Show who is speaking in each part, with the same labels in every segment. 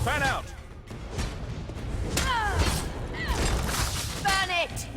Speaker 1: Fan out!
Speaker 2: Burn it!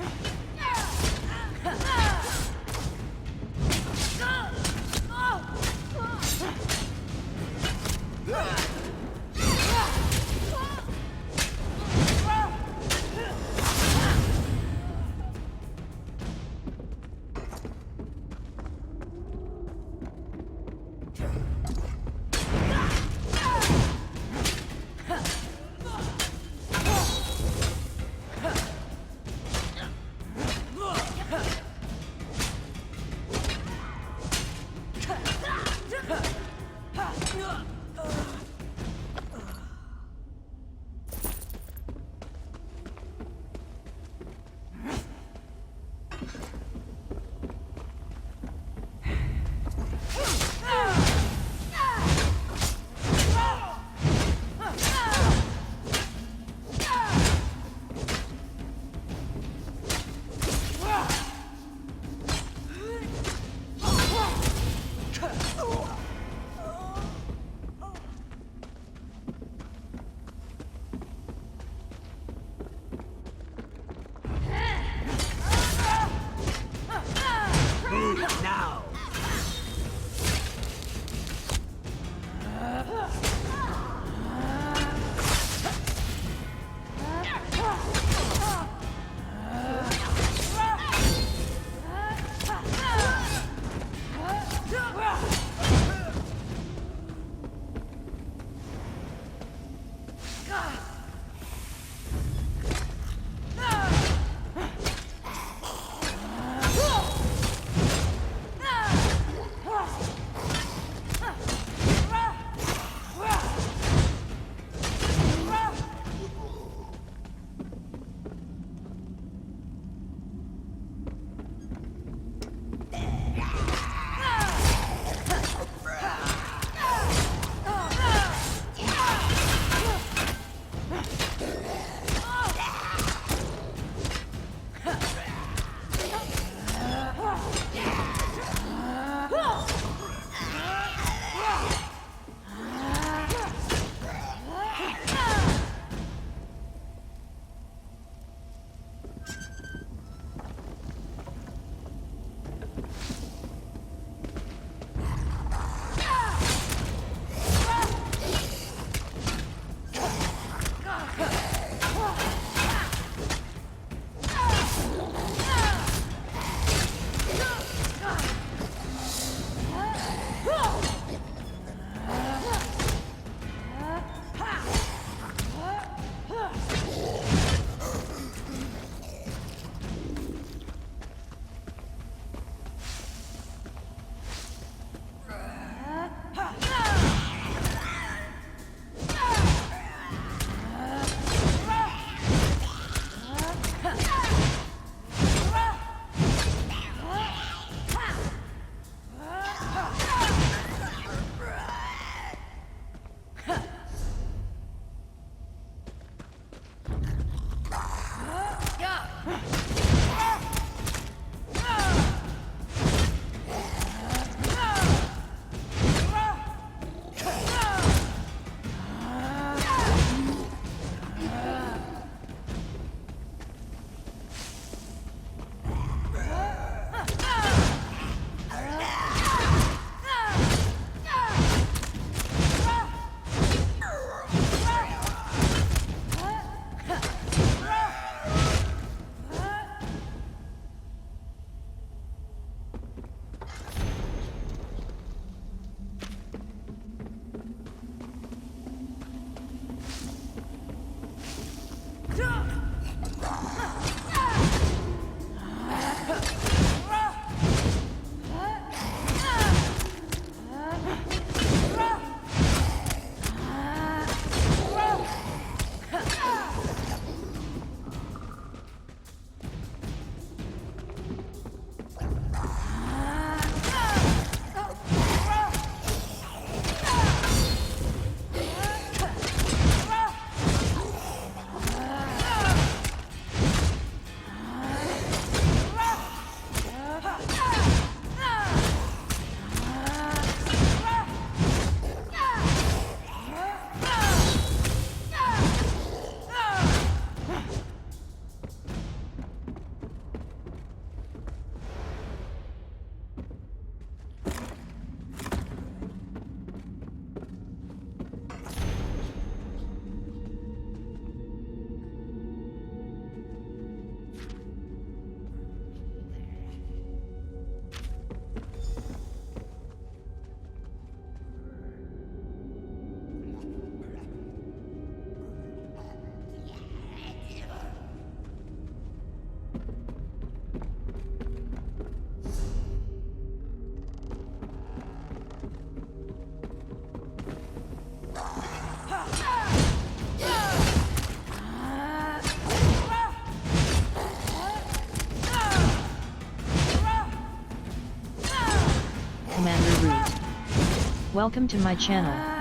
Speaker 1: Welcome to my channel.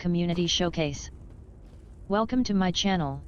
Speaker 1: Community Showcase. Welcome to my channel.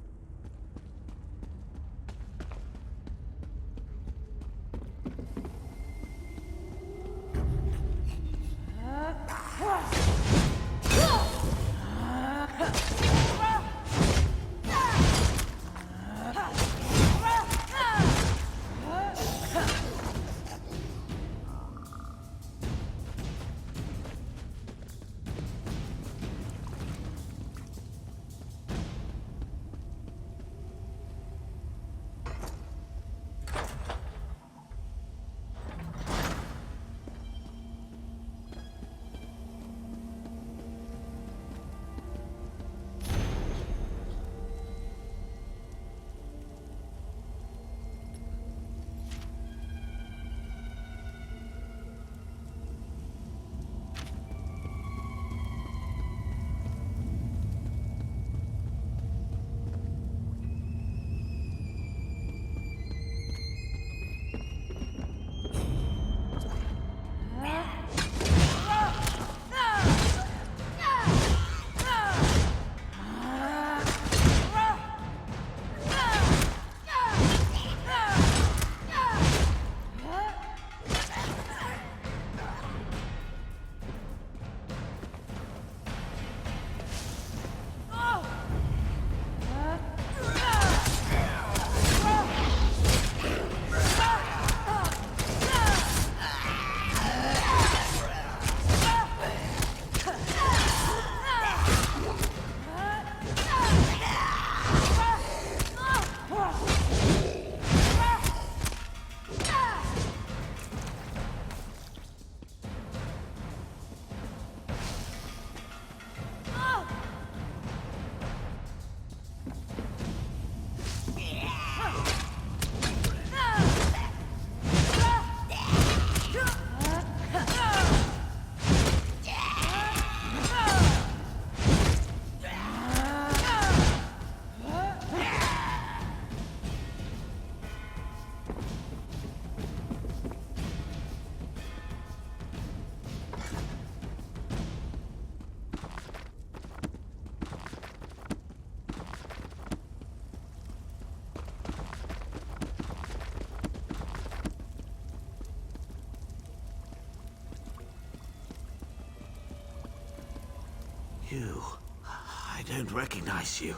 Speaker 3: you. I don't recognize you.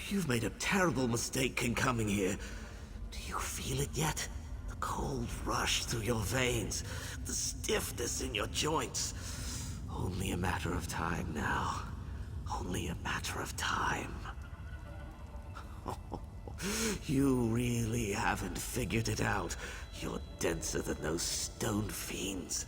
Speaker 3: You've made a terrible mistake in coming here. Do you feel it yet? The cold rush through your veins, the stiffness in your joints. Only a matter of time now. Only a matter of time. You really haven't figured it out. You're denser than those stone fiends.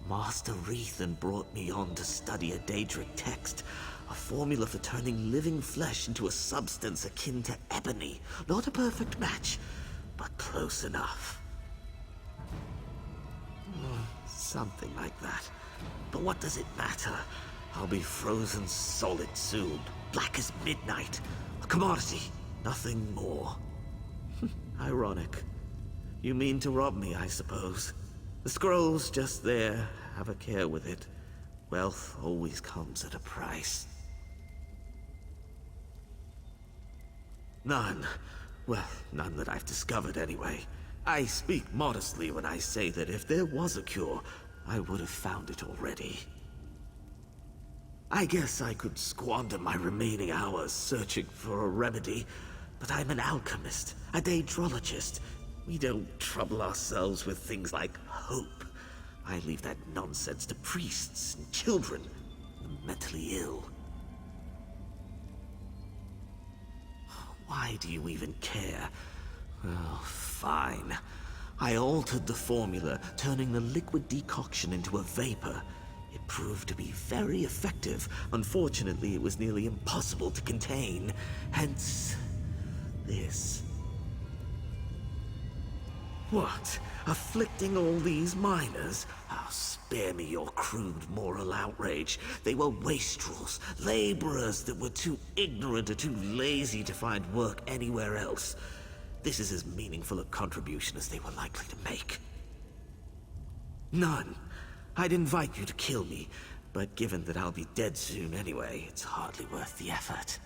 Speaker 3: Master Rethan brought me on to study a Daedric text, a formula for turning living flesh into a substance akin to ebony. Not a perfect match, but close enough. Something like that. But what does it matter? I'll be frozen solid soon, black as midnight. A commodity, nothing more. Ironic. You mean to rob me, I suppose. The scroll's just there. Have a care with it. Wealth always comes at a price. None. Well, none that I've discovered anyway. I speak modestly when I say that if there was a cure, I would have found it already. I guess I could squander my remaining hours searching for a remedy, but I'm an alchemist, a daedrologist. We don't trouble ourselves with things like hope. I leave that nonsense to priests and children, the mentally ill. Why do you even care? Oh, fine. I altered the formula, turning the liquid decoction into a vapor. It proved to be very effective. Unfortunately, it was nearly impossible to contain. Hence, this. What? Afflicting all these miners? Oh, spare me your crude moral outrage. They were wastrels, laborers that were too ignorant or too lazy to find work anywhere else. This is as meaningful a contribution as they were likely to make. None. I'd invite you to kill me, but given that I'll be dead soon anyway, it's hardly worth the effort.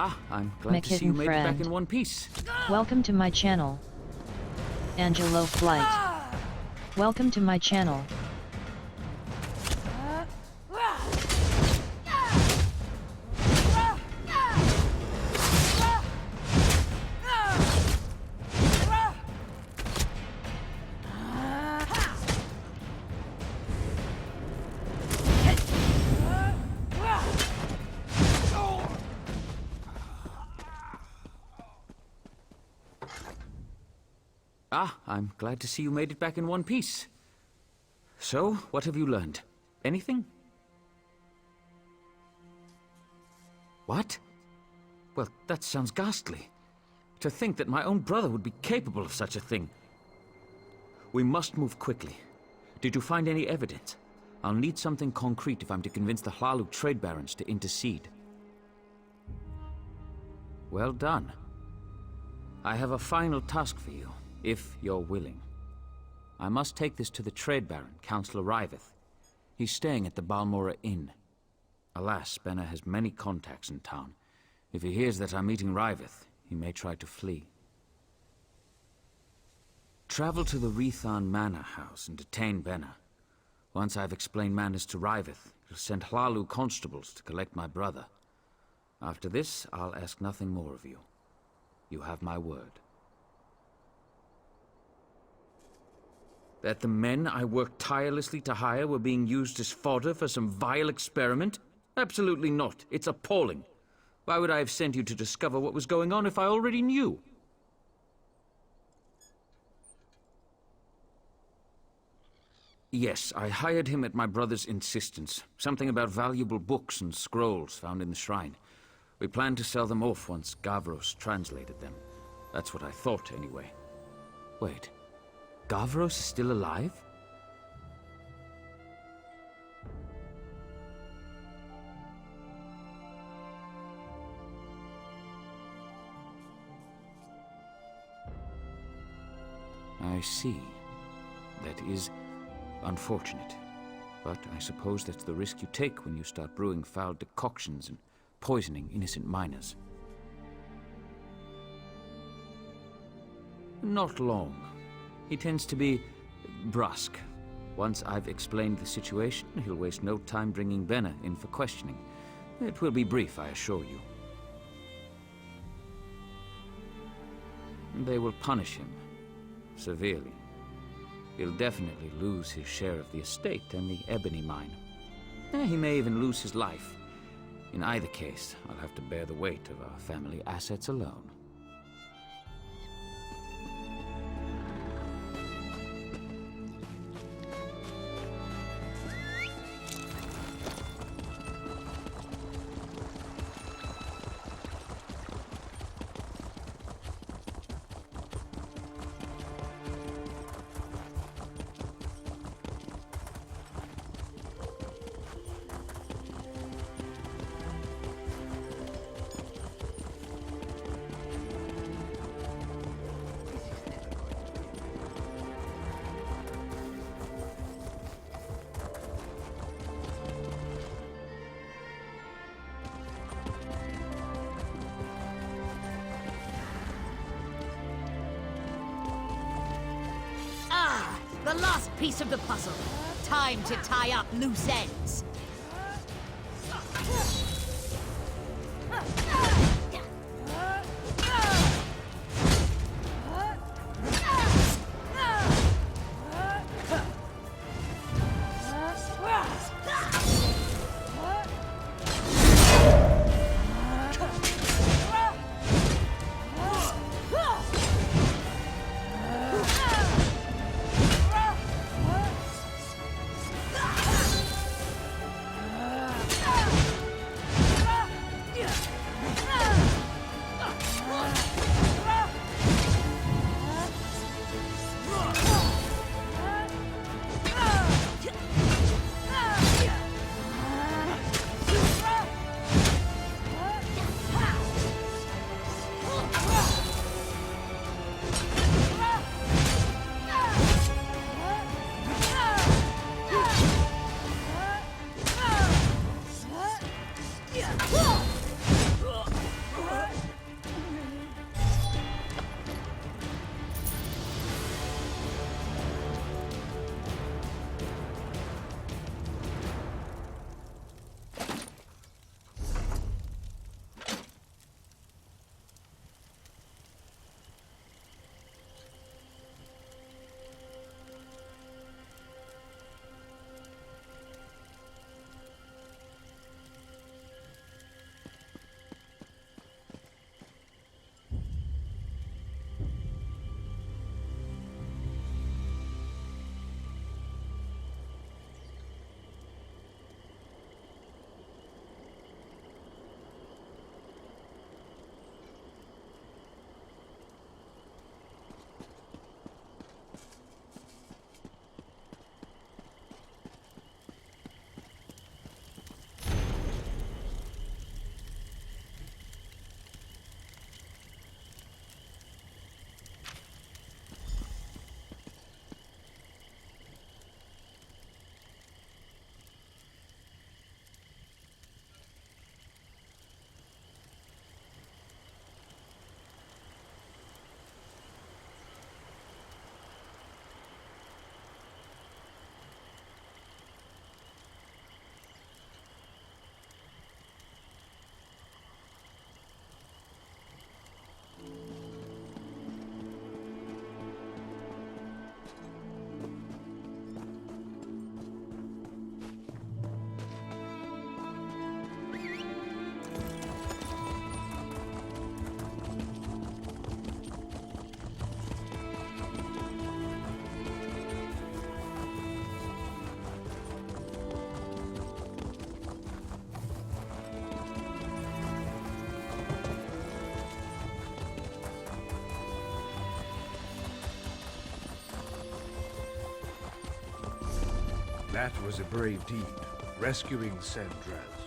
Speaker 4: Ah, I'm glad to see you
Speaker 1: McHidden
Speaker 4: made it back
Speaker 1: friend.
Speaker 4: in one piece.
Speaker 1: Welcome to my channel. Angelo Flight. Welcome to my channel.
Speaker 4: Ah, I'm glad to see you made it back in one piece. So, what have you learned? Anything? What? Well, that sounds ghastly. To think that my own brother would be capable of such a thing. We must move quickly. Did you find any evidence? I'll need something concrete if I'm to convince the Hlaalu trade barons to intercede. Well done. I have a final task for you, if you're willing. I must take this to the trade baron, Councillor Riveth. He's staying at the Balmora Inn. Alas, Benna has many contacts in town. If he hears that I'm meeting Riveth, he may try to flee. Travel to the Rethan Manor House and detain Benna. Once I've explained matters to Riveth, he'll send Hlaalu constables to collect my brother. After this, I'll ask nothing more of you. You have my word. That the men I worked tirelessly to hire were being used as fodder for some vile experiment? Absolutely not. It's appalling. Why would I have sent you to discover what was going on if I already knew? Yes, I hired him at my brother's insistence. Something about valuable books and scrolls found in the shrine. We planned to sell them off once Gavros translated them. That's what I thought, anyway. Wait. Gavros is still alive? I see. That is unfortunate. But I suppose that's the risk you take when you start brewing foul decoctions and poisoning innocent miners. Not long. He tends to be brusque. Once I've explained the situation, he'll waste no time bringing Benna in for questioning. It will be brief, I assure you. They will punish him severely. He'll definitely lose his share of the estate and the ebony mine. He may even lose his life. In either case, I'll have to bear the weight of our family assets alone.
Speaker 2: The last piece of the puzzle. Time to tie up loose ends.
Speaker 5: That was a brave deed, rescuing Sandraz.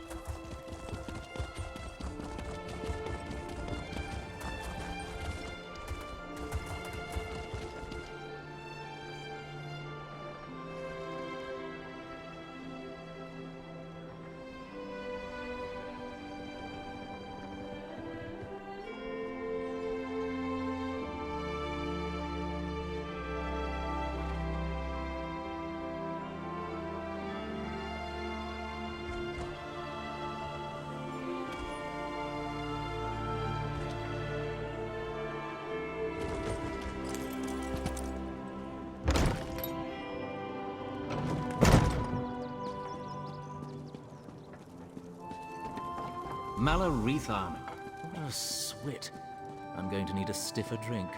Speaker 6: Malarethan. What a swit. I'm going to need a stiffer drink.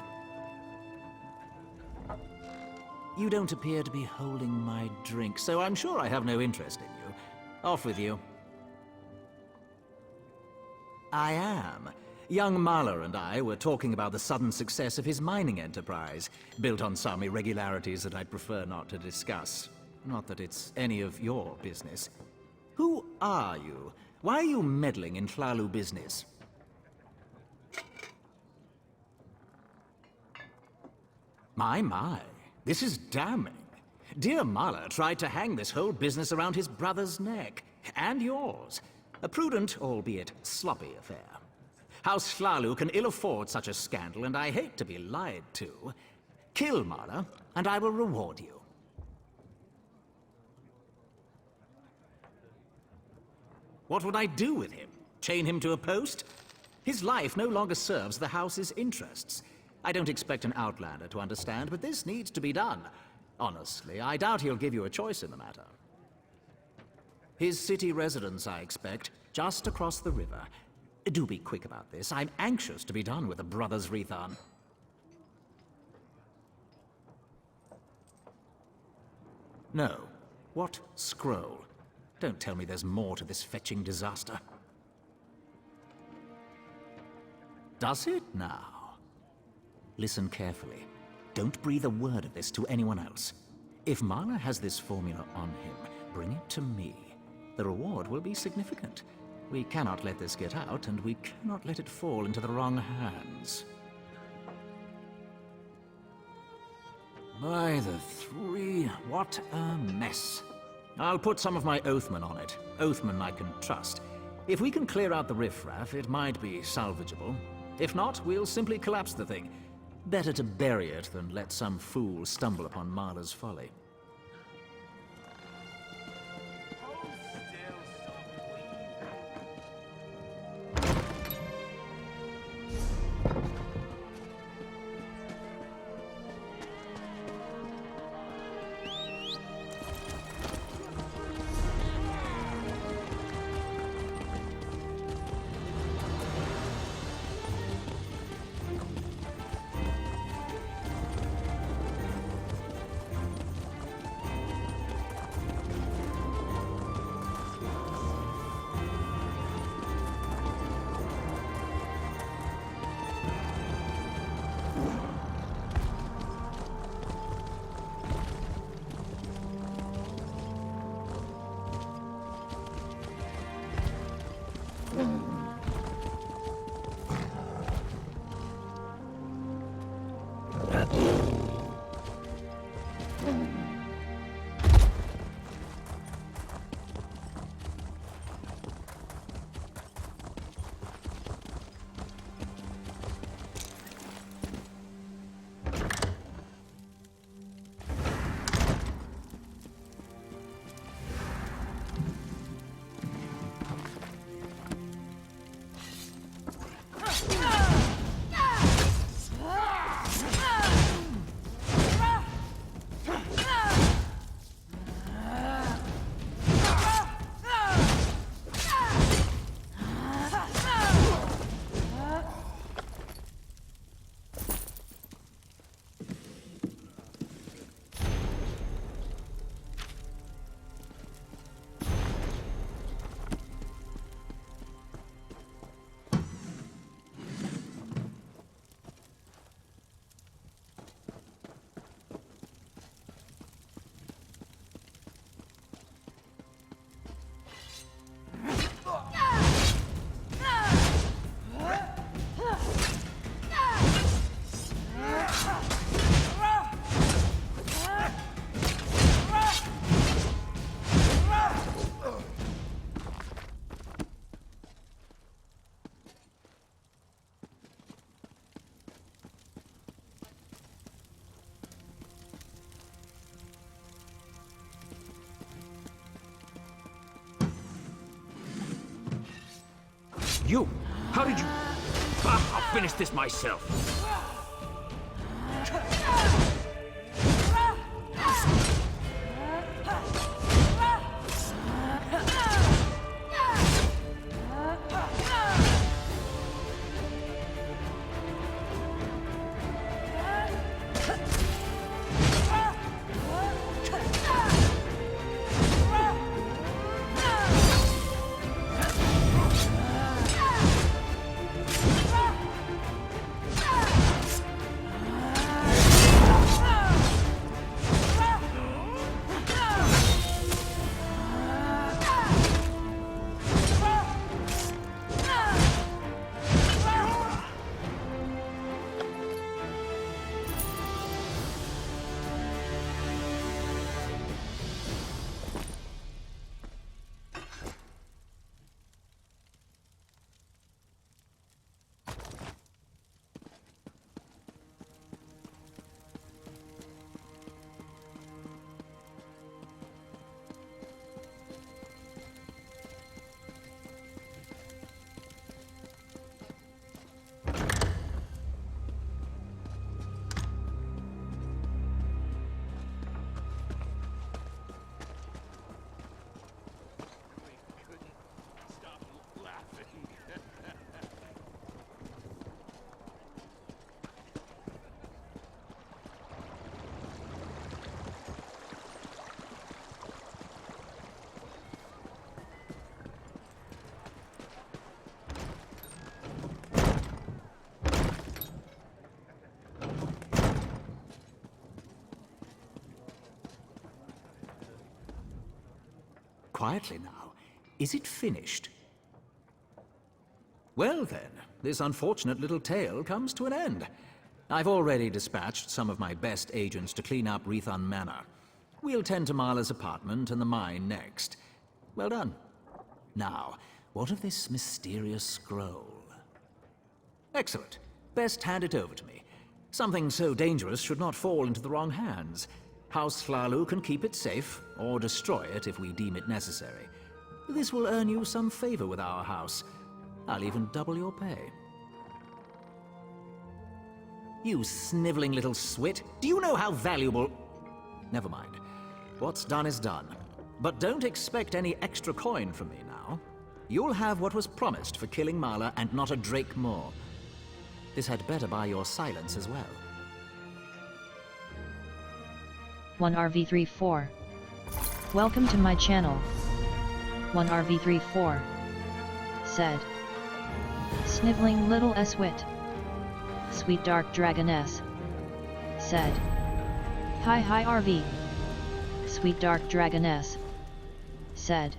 Speaker 6: You don't appear to be holding my drink, so I'm sure I have no interest in you. Off with you. I am. Young Mahler and I were talking about the sudden success of his mining enterprise, built on some irregularities that I'd prefer not to discuss. Not that it's any of your business. Who are you? Why are you meddling in Hlalu business? My. This is damning. Dear Mahler tried to hang this whole business around his brother's neck. And yours. A prudent, albeit sloppy affair. House Hlalu can ill afford such a scandal, and I hate to be lied to. Kill Mahler, and I will reward you. What would I do with him? Chain him to a post? His life no longer serves the house's interests. I don't expect an outlander to understand, but this needs to be done. Honestly, I doubt he'll give you a choice in the matter. His city residence, I expect, just across the river. Do be quick about this. I'm anxious to be done with the Brothers Rethan. No. What scroll? Don't tell me there's more to this fetching disaster. Does it now? Listen carefully. Don't breathe a word of this to anyone else. If Mahler has this formula on him, bring it to me. The reward will be significant. We cannot let this get out, and we cannot let it fall into the wrong hands. By the three, what a mess. I'll put some of my Oathman on it. Oathman I can trust. If we can clear out the riffraff, it might be salvageable. If not, we'll simply collapse the thing. Better to bury it than let some fool stumble upon Mahler's folly.
Speaker 4: You! How did you... Ah, I'll finish this myself.
Speaker 6: Quietly now. Is it finished? Well then, this unfortunate little tale comes to an end. I've already dispatched some of my best agents to clean up Rethon Manor. We'll tend to Marla's apartment and the mine next. Well done. Now, what of this mysterious scroll? Excellent. Best hand it over to me. Something so dangerous should not fall into the wrong hands. House Hlalu can keep it safe, or destroy it if we deem it necessary. This will earn you some favor with our house. I'll even double your pay. You sniveling little swit. Do you know how valuable... Never mind. What's done is done. But don't expect any extra coin from me now. You'll have what was promised for killing Marla and not a drake more. This had better buy your silence as well.
Speaker 1: 1RV34. Welcome to my channel. 1RV34 said. Sniveling little swit. Sweet dark dragoness said. Hi RV. Sweet dark dragoness said.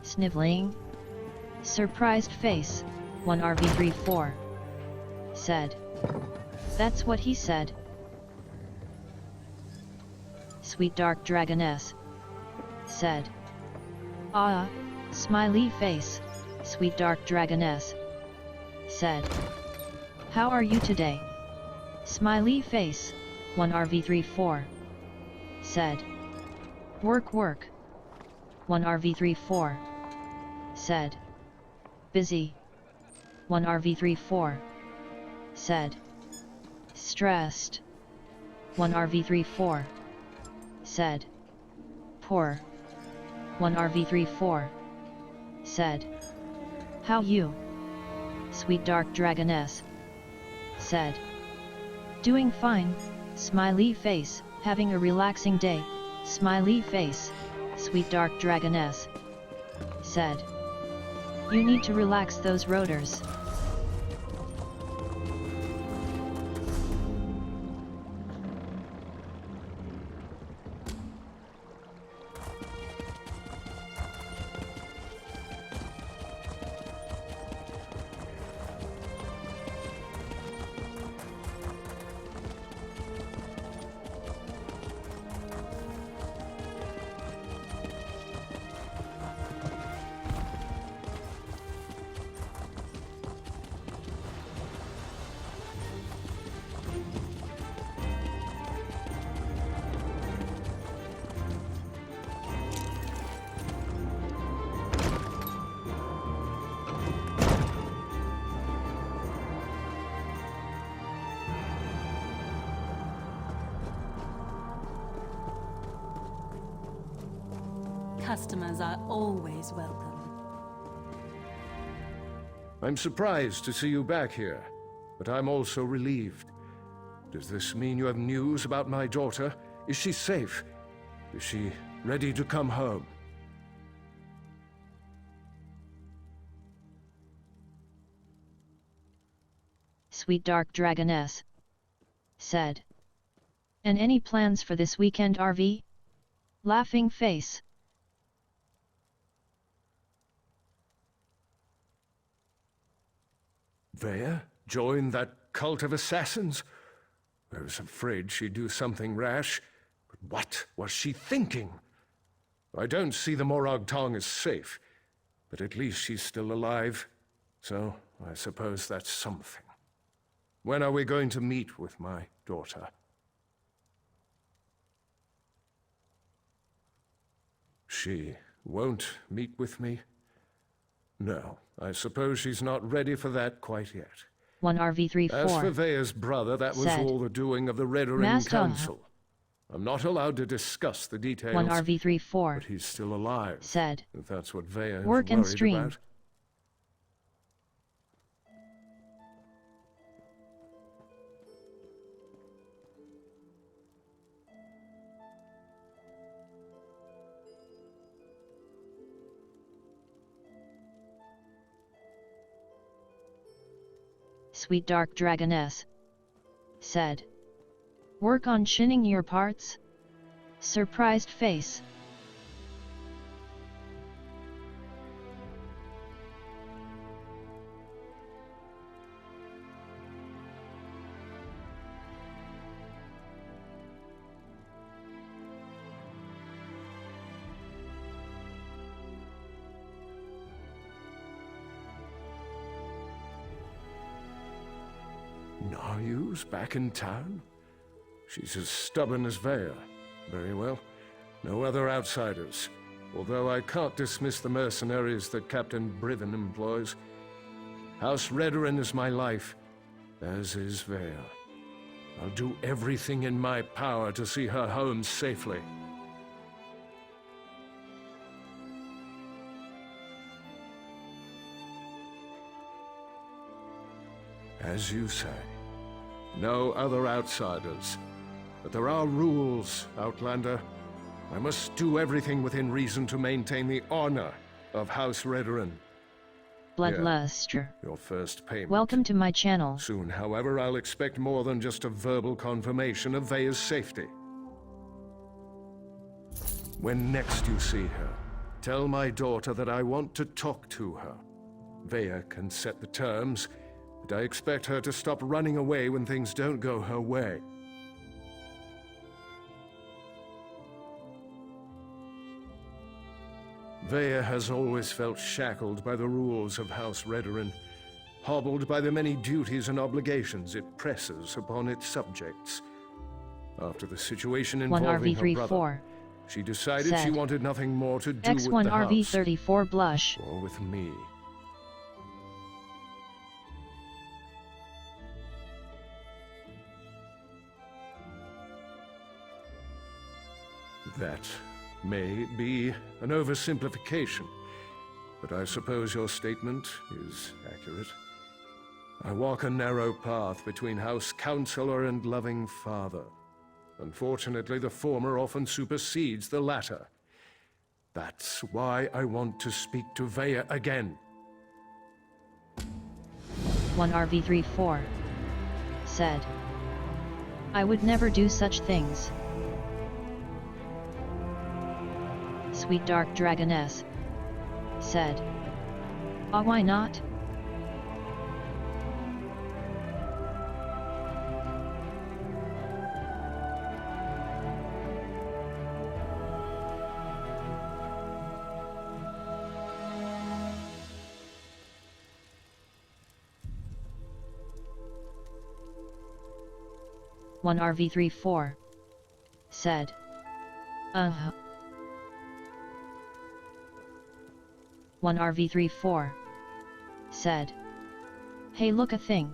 Speaker 1: Sniveling. Surprised face. 1RV34 said. That's what he said. Sweet dark dragoness said. Ah, smiley face. Sweet dark dragoness said. How are you today? Smiley face. 1RV34 said. Work. 1RV34 said. Busy. 1RV34 said. Stressed. 1RV34 said. Poor. 1RV34 said. How you? Sweet dark dragoness said. Doing fine. Smiley face. Having a relaxing day. Smiley face. Sweet dark dragoness said. You need to relax those rotors.
Speaker 7: customers are always welcome.
Speaker 5: I'm surprised to see you back here, but I'm also relieved. Does this mean you have news about my daughter? Is she safe? Is she ready to come home?
Speaker 1: Sweet Dark Dragoness said. And any plans for this weekend, RV? Laughing face.
Speaker 5: Veya? Join that cult of assassins? I was afraid she'd do something rash. But what was she thinking? I don't see the Morag Tong as safe, but at least she's still alive. So I suppose that's something. When are we going to meet with my daughter? She won't meet with me? No, I suppose she's not ready for that quite yet.
Speaker 1: 1RV34
Speaker 5: As for Veya's brother, that was
Speaker 1: said,
Speaker 5: all the doing of the Red Ring
Speaker 1: Master-
Speaker 5: Council. I'm not allowed to discuss the details,
Speaker 1: 1RV34
Speaker 5: but he's still alive.
Speaker 1: said.
Speaker 5: If that's what Veya is
Speaker 1: Work and
Speaker 5: worried
Speaker 1: stream.
Speaker 5: about.
Speaker 1: Sweet Dark Dragoness said. Work on chinning your parts? Surprised face.
Speaker 5: Naryu's back in town? She's as stubborn as Veya. Very well. No other outsiders. Although I can't dismiss the mercenaries that Captain Briven employs. House Redoran is my life, as is Veya. I'll do everything in my power to see her home safely. As you say, no other outsiders. But there are rules, Outlander. I must do everything within reason to maintain the honor of House Redoran.
Speaker 1: Bloodluster.
Speaker 5: Your first payment.
Speaker 1: Welcome to my channel.
Speaker 5: Soon, however, I'll expect more than just a verbal confirmation of Veya's safety. When next you see her, tell my daughter that I want to talk to her. Veya can set the terms, but I expect her to stop running away when things don't go her way. Veya has always felt shackled by the rules of House Redoran, hobbled by the many duties and obligations it presses upon its subjects. After the situation involving her brother,
Speaker 1: 1RV34
Speaker 5: she decided
Speaker 1: said,
Speaker 5: she wanted nothing more to do with the house,
Speaker 1: X1RV34 blush.
Speaker 5: or with me. That may be an oversimplification, but I suppose your statement is accurate. I walk a narrow path between House Counselor and loving father. Unfortunately, the former often supersedes the latter. That's why I want to speak to Veya again.
Speaker 1: 1RV34 said. I would never do such things. Sweet Dark Dragoness said. Why not? One RV34 said. 1RV34 said. Hey, look a thing.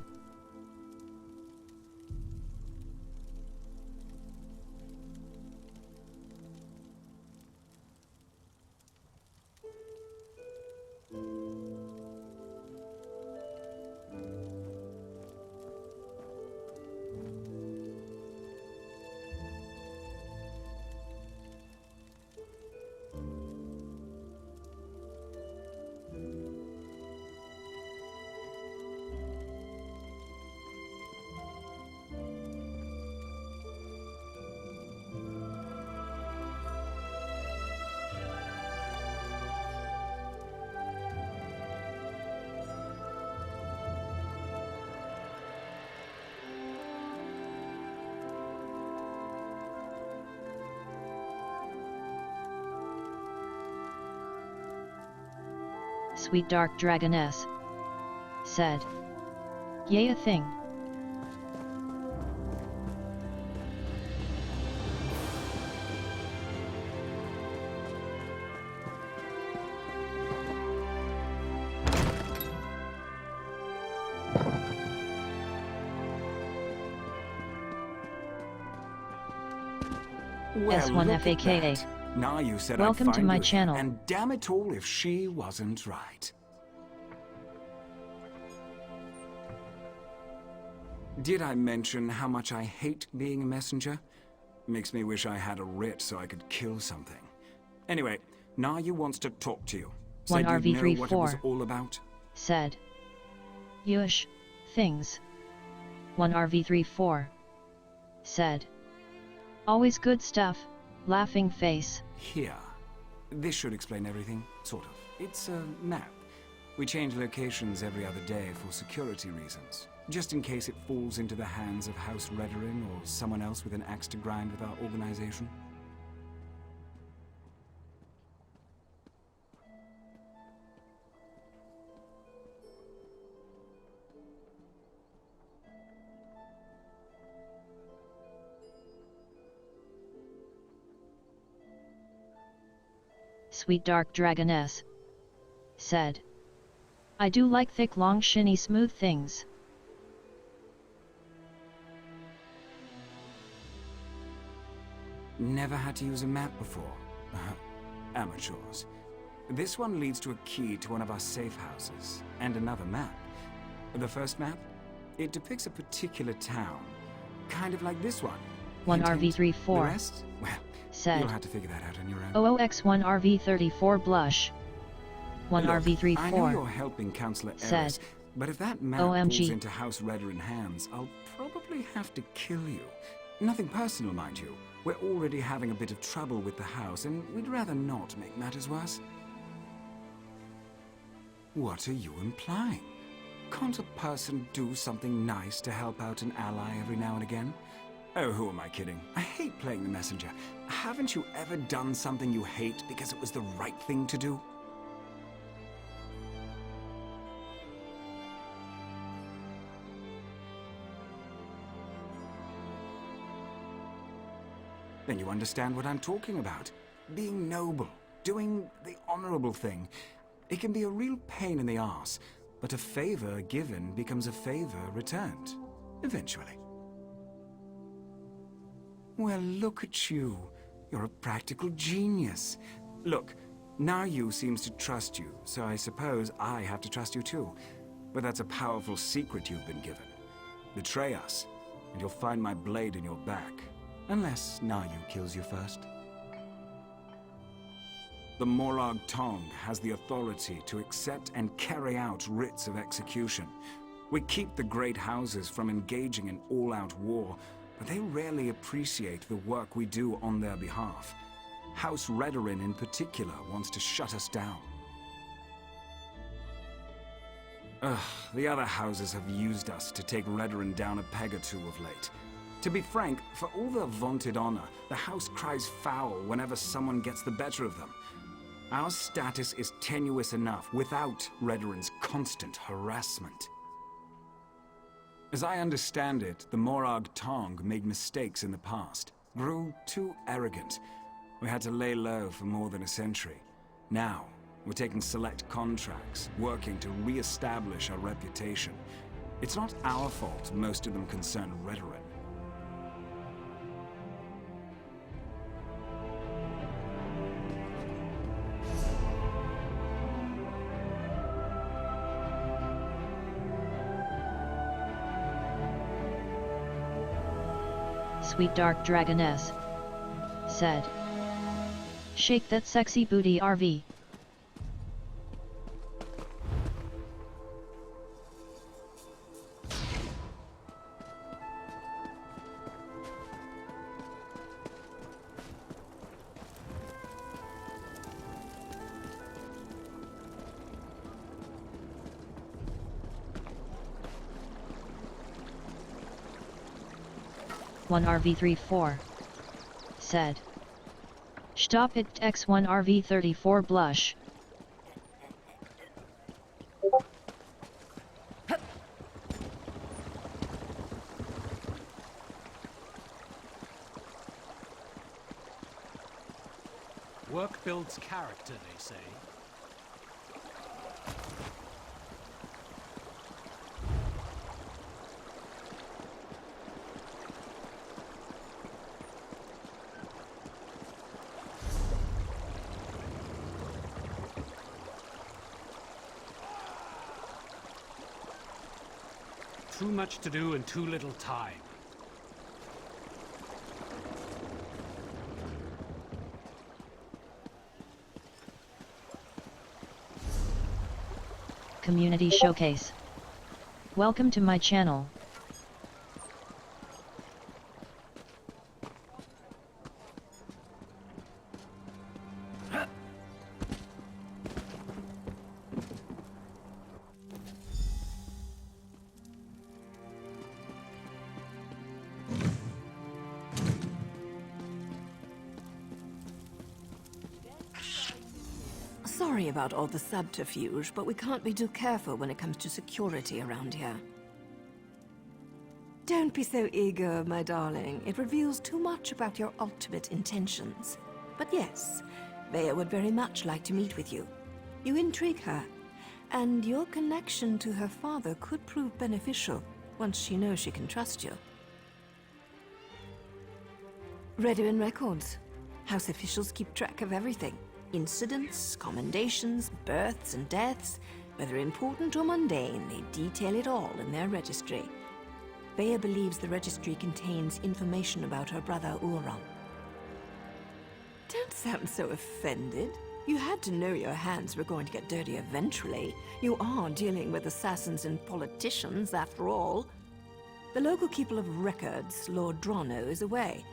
Speaker 1: Sweet Dark Dragoness said. Yea, a thing.
Speaker 8: Well,
Speaker 1: S1
Speaker 8: look at
Speaker 1: FAKA.
Speaker 8: that. Now you said
Speaker 1: Welcome
Speaker 8: I'd
Speaker 1: to
Speaker 8: find
Speaker 1: my
Speaker 8: you
Speaker 1: channel.
Speaker 8: again, and damn it all if she wasn't right. Did I mention how much I hate being a messenger? Makes me wish I had a writ so I could kill something. Anyway, Nayu wants to talk to you.
Speaker 1: One
Speaker 8: Said you'd know what it was
Speaker 1: RV34
Speaker 8: all about.
Speaker 1: said. Yush, things. 1RV34 said. Always good stuff, laughing face.
Speaker 8: Here. This should explain everything, sort of. It's a map. We change locations every other day for security reasons. Just in case it falls into the hands of House Redorin or someone else with an axe to grind with our organization.
Speaker 1: Sweet Dark Dragoness said. I do like thick, long, shiny, smooth things.
Speaker 8: Never had to use a map before. Amateurs. This one leads to a key to one of our safe houses, and another map. The first map, it depicts a particular town, kind of like this one. Hint, hint.
Speaker 1: 1RV34
Speaker 8: The rest? Well,
Speaker 1: said.
Speaker 8: you'll have to figure that out on your own.
Speaker 1: OOX1RV34 blush.
Speaker 8: Look, I know you're
Speaker 1: 1RV34
Speaker 8: helping Counselor
Speaker 1: said.
Speaker 8: Eris, but if that map
Speaker 1: OMG.
Speaker 8: falls into House Redorin hands, I'll probably have to kill you. Nothing personal, mind you. We're already having a bit of trouble with the house, and we'd rather not make matters worse. What are you implying? Can't a person do something nice to help out an ally every now and again? Oh, who am I kidding? I hate playing the messenger. Haven't you ever done something you hate because it was the right thing to do? Then you understand what I'm talking about. Being noble, doing the honorable thing. It can be a real pain in the arse, but a favor given becomes a favor returned. Eventually. Well, look at you. You're a practical genius. Look, Nayu seems to trust you, so I suppose I have to trust you too. But that's a powerful secret you've been given. Betray us, and you'll find my blade in your back. Unless Nayu kills you first. The Morag Tong has the authority to accept and carry out writs of execution. We keep the great houses from engaging in all-out war, but they rarely appreciate the work we do on their behalf. House Redorin in particular wants to shut us down. The other houses have used us to take Redorin down a peg or two of late. To be frank, for all their vaunted honor, the house cries foul whenever someone gets the better of them. Our status is tenuous enough without Redorin's constant harassment. As I understand it, the Morag Tong made mistakes in the past, grew too arrogant. We had to lay low for more than a century. Now, we're taking select contracts, working to re-establish our reputation. It's not our fault most of them concern Redorin.
Speaker 1: Sweet Dark Dragoness said. Shake that sexy booty, RV. One RV34 said. Stop it, X1 RV34 blush.
Speaker 9: Work builds character, they say. Too much to do and too little time.
Speaker 1: Community Showcase. Welcome to my channel.
Speaker 10: Sorry about all the subterfuge, but we can't be too careful when it comes to security around here. Don't be so eager, my darling. It reveals too much about your ultimate intentions. But yes, Vea would very much like to meet with you. You intrigue her, and your connection to her father could prove beneficial once she knows she can trust you. Redwin Records. House officials keep track of everything. Incidents, commendations, births and deaths, whether important or mundane, they detail it all in their registry. Vea believes the registry contains information about her brother Ulron. Don't sound so offended. You had to know your hands were going to get dirty eventually. You are dealing with assassins and politicians, after all. The local keeper of records, Lord Drono, is away,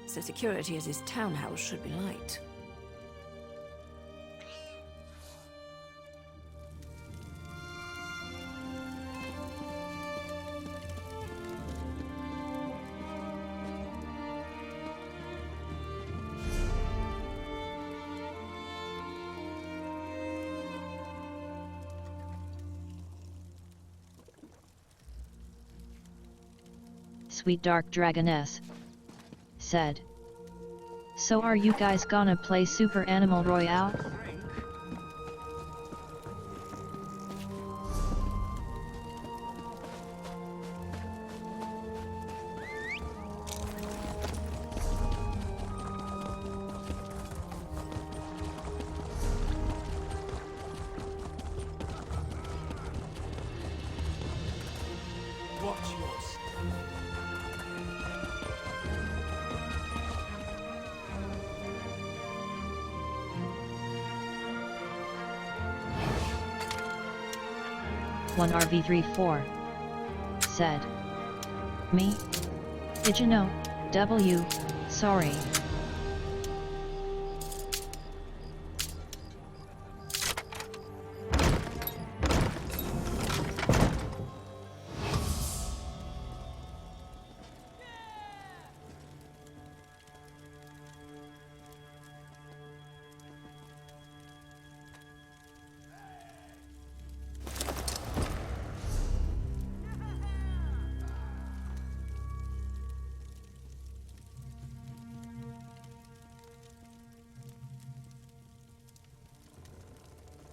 Speaker 10: so security at his townhouse should be light.
Speaker 1: Sweet Dark Dragoness said. So are you guys gonna play Super Animal Royale?
Speaker 9: Watch yours.
Speaker 1: One RV34 said. Me? Did you know? W. Sorry.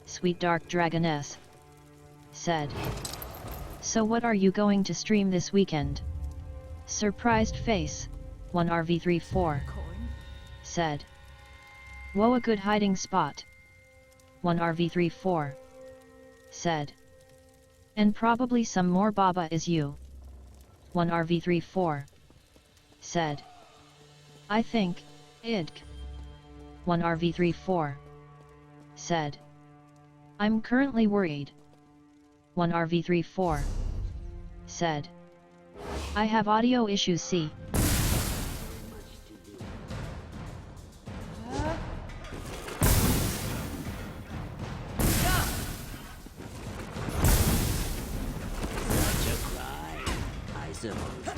Speaker 1: Sweet Dark Dragoness said. So what are you going to stream this weekend? Surprised face, 1RV34 said. Whoa, a good hiding spot, 1RV34 said. And probably some more Baba is you, 1RV34 said. I think, idk, 1RV34 said. I'm currently worried, 1RV34 said. I have audio issues, see.
Speaker 3: Such a cry. I suppose better.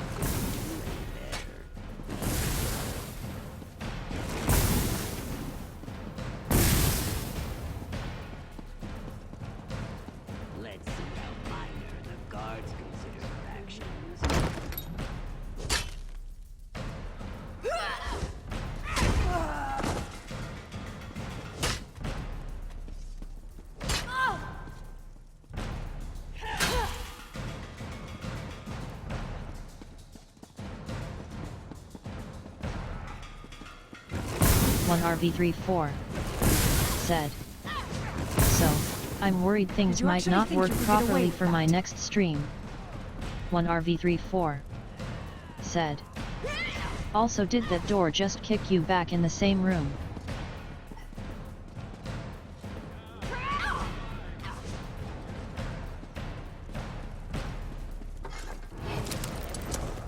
Speaker 3: Let's see how minor the guards consider her actions.
Speaker 1: 1RV34 said. So, I'm worried things
Speaker 10: Did you
Speaker 1: might
Speaker 10: actually
Speaker 1: not
Speaker 10: think
Speaker 1: work
Speaker 10: you could get away
Speaker 1: properly
Speaker 10: with
Speaker 1: for my
Speaker 10: that?
Speaker 1: next stream. 1RV34 said. Also, did that door just kick you back in the same room?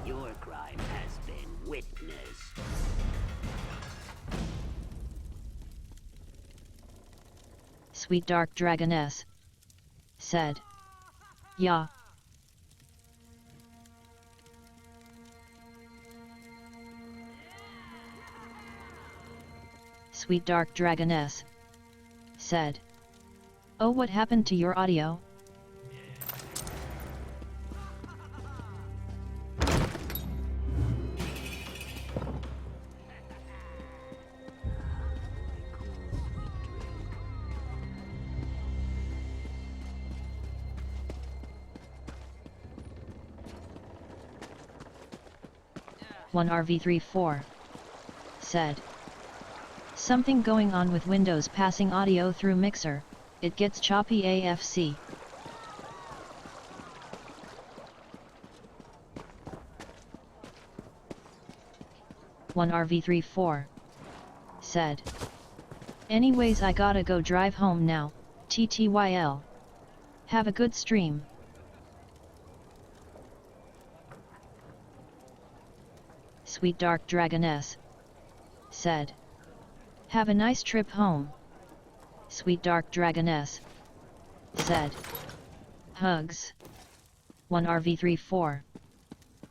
Speaker 11: Your crime has been witnessed.
Speaker 1: Sweet Dark Dragoness said. Yeah. Sweet Dark Dragoness said. Oh, what happened to your audio? One RV34 said. Something going on with Windows passing audio through Mixer, it gets choppy AFC. One RV34 said. Anyways, I gotta go drive home now, TTYL. Have a good stream. Sweet Dark Dragoness said. Have a nice trip home. Sweet Dark Dragoness said. Hugs. One RV34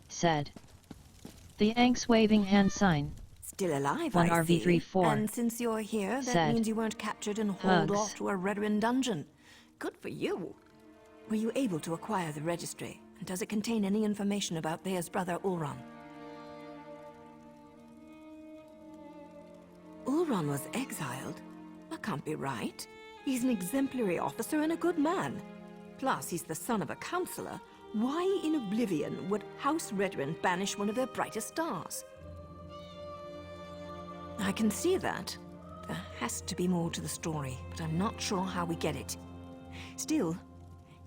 Speaker 1: said. The Anks waving hand sign.
Speaker 10: Still alive,
Speaker 1: One
Speaker 10: I see.
Speaker 1: RV34
Speaker 10: And since you're here, that
Speaker 1: said,
Speaker 10: means you weren't captured and hauled
Speaker 1: "Hugs."
Speaker 10: off to a Redoran dungeon. Good for you. Were you able to acquire the registry? And does it contain any information about Thea's brother Ulron? Ulron was exiled? That can't be right. He's an exemplary officer and a good man. Plus, he's the son of a counselor. Why in oblivion would House Redoran banish one of their brightest stars? I can see that. There has to be more to the story, but I'm not sure how we get it. Still,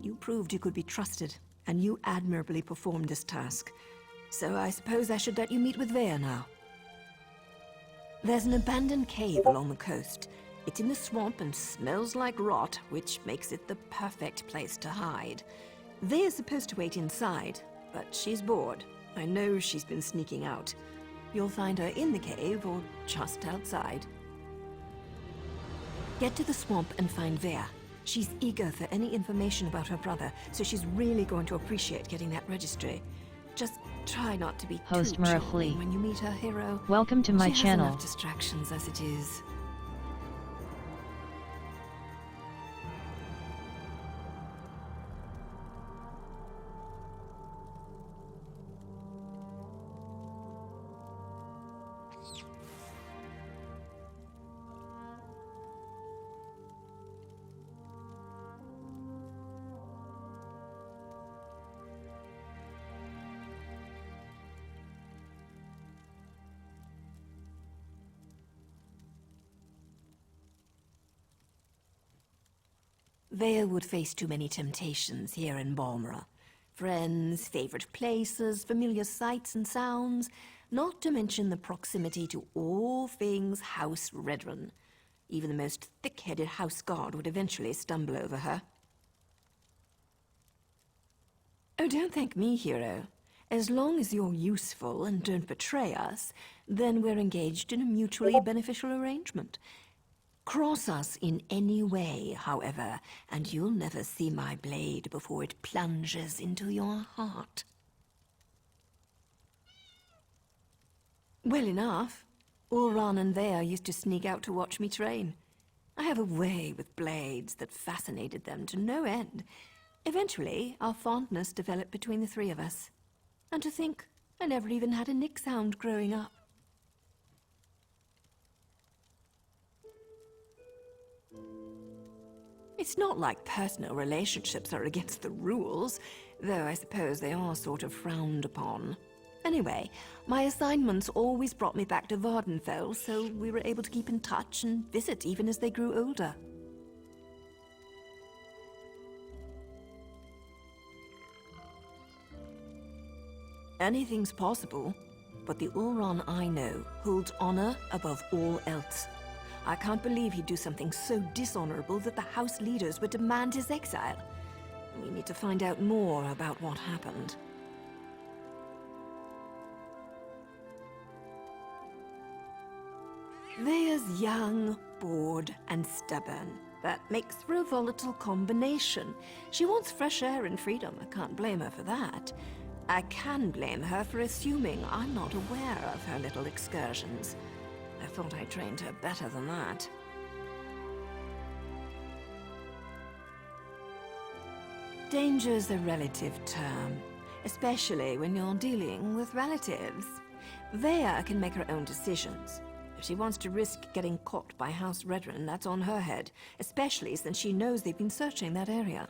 Speaker 10: you proved you could be trusted, and you admirably performed this task. So I suppose I should let you meet with Vea now. There's an abandoned cave along the coast. It's in the swamp and smells like rot, which makes it the perfect place to hide. Vea's supposed to wait inside, but she's bored. I know she's been sneaking out. You'll find her in the cave or just outside. Get to the swamp and find Vea. She's eager for any information about her brother, so she's really going to appreciate getting that registry. Just try not to be
Speaker 1: Host
Speaker 10: too
Speaker 1: Mara
Speaker 10: charming
Speaker 1: Flea.
Speaker 10: when you meet her hero.
Speaker 1: Welcome to my
Speaker 10: She has
Speaker 1: channel.
Speaker 10: enough distractions as it is. Vea would face too many temptations here in Balmora. Friends, favorite places, familiar sights and sounds, not to mention the proximity to all things House Redoran. Even the most thick-headed house guard would eventually stumble over her. Oh, don't thank me, hero. As long as you're useful and don't betray us, then we're engaged in a mutually beneficial arrangement. Cross us in any way, however, and you'll never see my blade before it plunges into your heart. Well enough. Ulron and Vea used to sneak out to watch me train. I have a way with blades that fascinated them to no end. Eventually, our fondness developed between the three of us. And to think, I never even had a nick sound growing up. It's not like personal relationships are against the rules, though I suppose they are sort of frowned upon. Anyway, my assignments always brought me back to Vardenfell, so we were able to keep in touch and visit even as they grew older. Anything's possible, but the Ulron I know holds honor above all else. I can't believe he'd do something so dishonorable that the House leaders would demand his exile. We need to find out more about what happened. Thea's young, bored, and stubborn. That makes for a volatile combination. She wants fresh air and freedom. I can't blame her for that. I can blame her for assuming I'm not aware of her little excursions. I thought I trained her better than that. Danger's a relative term, especially when you're dealing with relatives. Vea can make her own decisions. If she wants to risk getting caught by House Redren, that's on her head, especially since she knows they've been searching that area.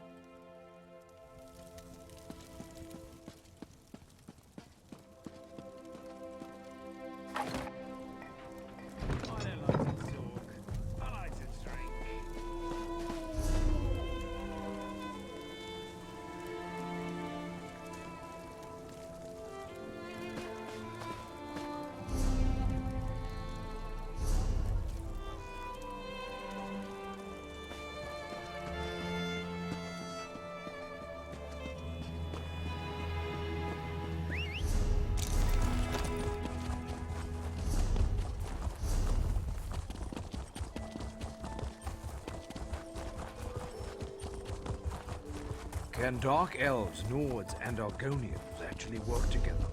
Speaker 12: Can Dark Elves, Nords, and Argonians actually work together?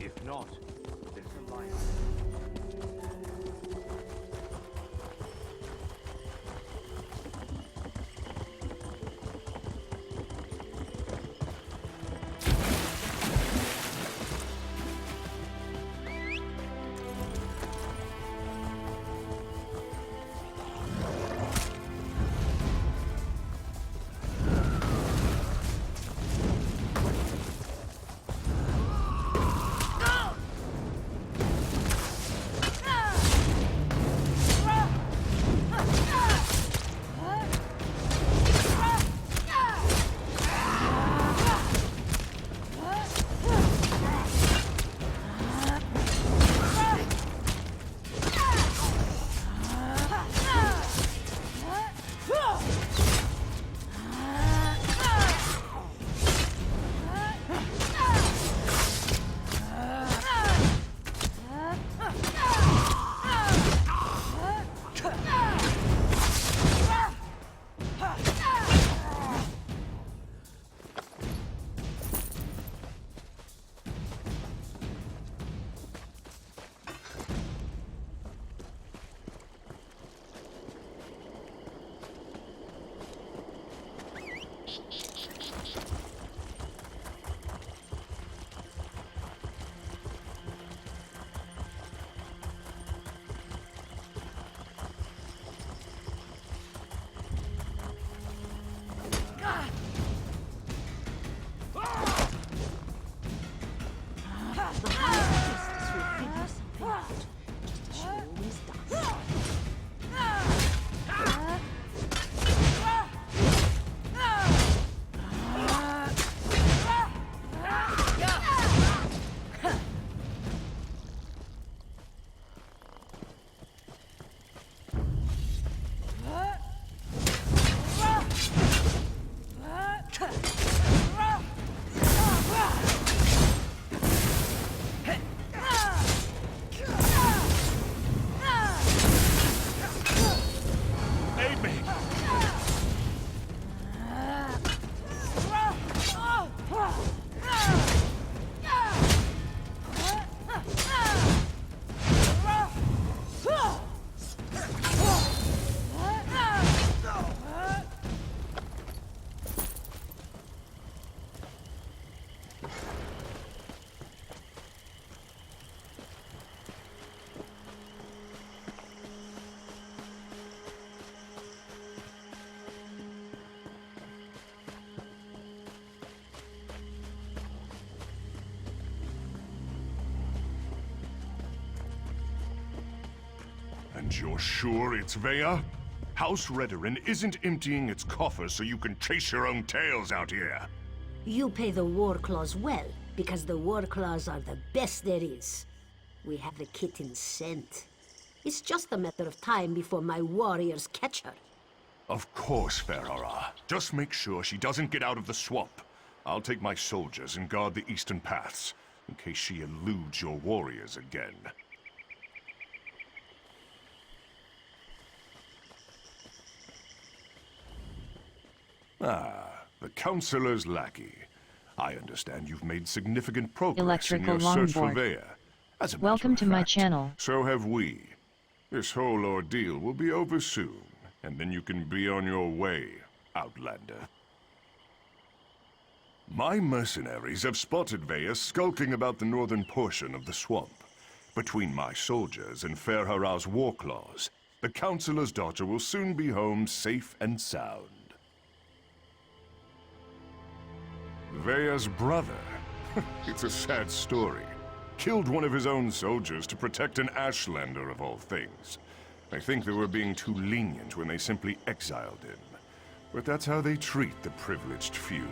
Speaker 12: If not, there's a line.
Speaker 13: And you're sure it's Vea? House Redoran isn't emptying its coffers so you can chase your own tails out here.
Speaker 11: You pay the War Claws well, because the War Claws are the best there is. We have the kitten scent. It's just a matter of time before my warriors catch her.
Speaker 13: Of course, Ferhara. Just make sure she doesn't get out of the swamp. I'll take my soldiers and guard the eastern paths, in case she eludes your warriors again. Ah, the Councilor's lackey. I understand you've made significant progress
Speaker 1: Electrical
Speaker 13: in your search for
Speaker 1: longboard.
Speaker 13: Vea. As a
Speaker 1: Welcome
Speaker 13: matter
Speaker 1: to
Speaker 13: of
Speaker 1: my
Speaker 13: fact,
Speaker 1: channel.
Speaker 13: So have we. This whole ordeal will be over soon, and then you can be on your way, Outlander. My mercenaries have spotted Vea skulking about the northern portion of the swamp. Between my soldiers and Ferhara's war claws, the Councilor's daughter will soon be home safe and sound. Vea's brother, it's a sad story, killed one of his own soldiers to protect an Ashlander of all things. I think they were being too lenient when they simply exiled him. But that's how they treat the privileged few.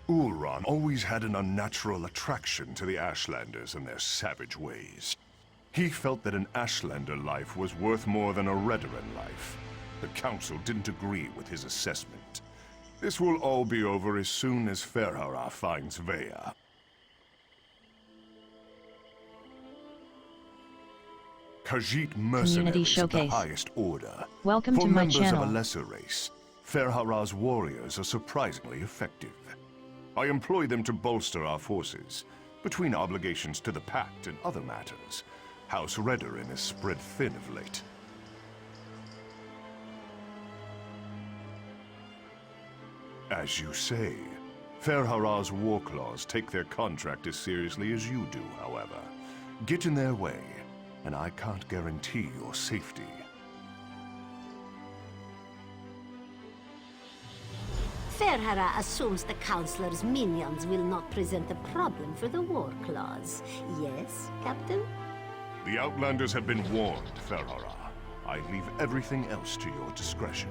Speaker 13: Ulron always had an unnatural attraction to the Ashlanders and their savage ways. He felt that an Ashlander life was worth more than a Redoran life. The Council didn't agree with his assessment. This will all be over as soon as Ferhara finds Vea. Khajiit mercenaries of the
Speaker 1: Showcase.
Speaker 13: highest order.
Speaker 1: Welcome
Speaker 13: For
Speaker 1: to my
Speaker 13: members
Speaker 1: channel.
Speaker 13: of a lesser race, Ferhara's warriors are surprisingly effective. I employ them to bolster our forces. Between obligations to the Pact and other matters, House Redoran is spread thin of late. As you say, Ferhara's war claws take their contract as seriously as you do, however. Get in their way, and I can't guarantee your safety.
Speaker 11: Ferhara assumes the Councilor's minions will not present a problem for the War Claws. Yes, Captain?
Speaker 13: The Outlanders have been warned, Ferhara. I leave everything else to your discretion.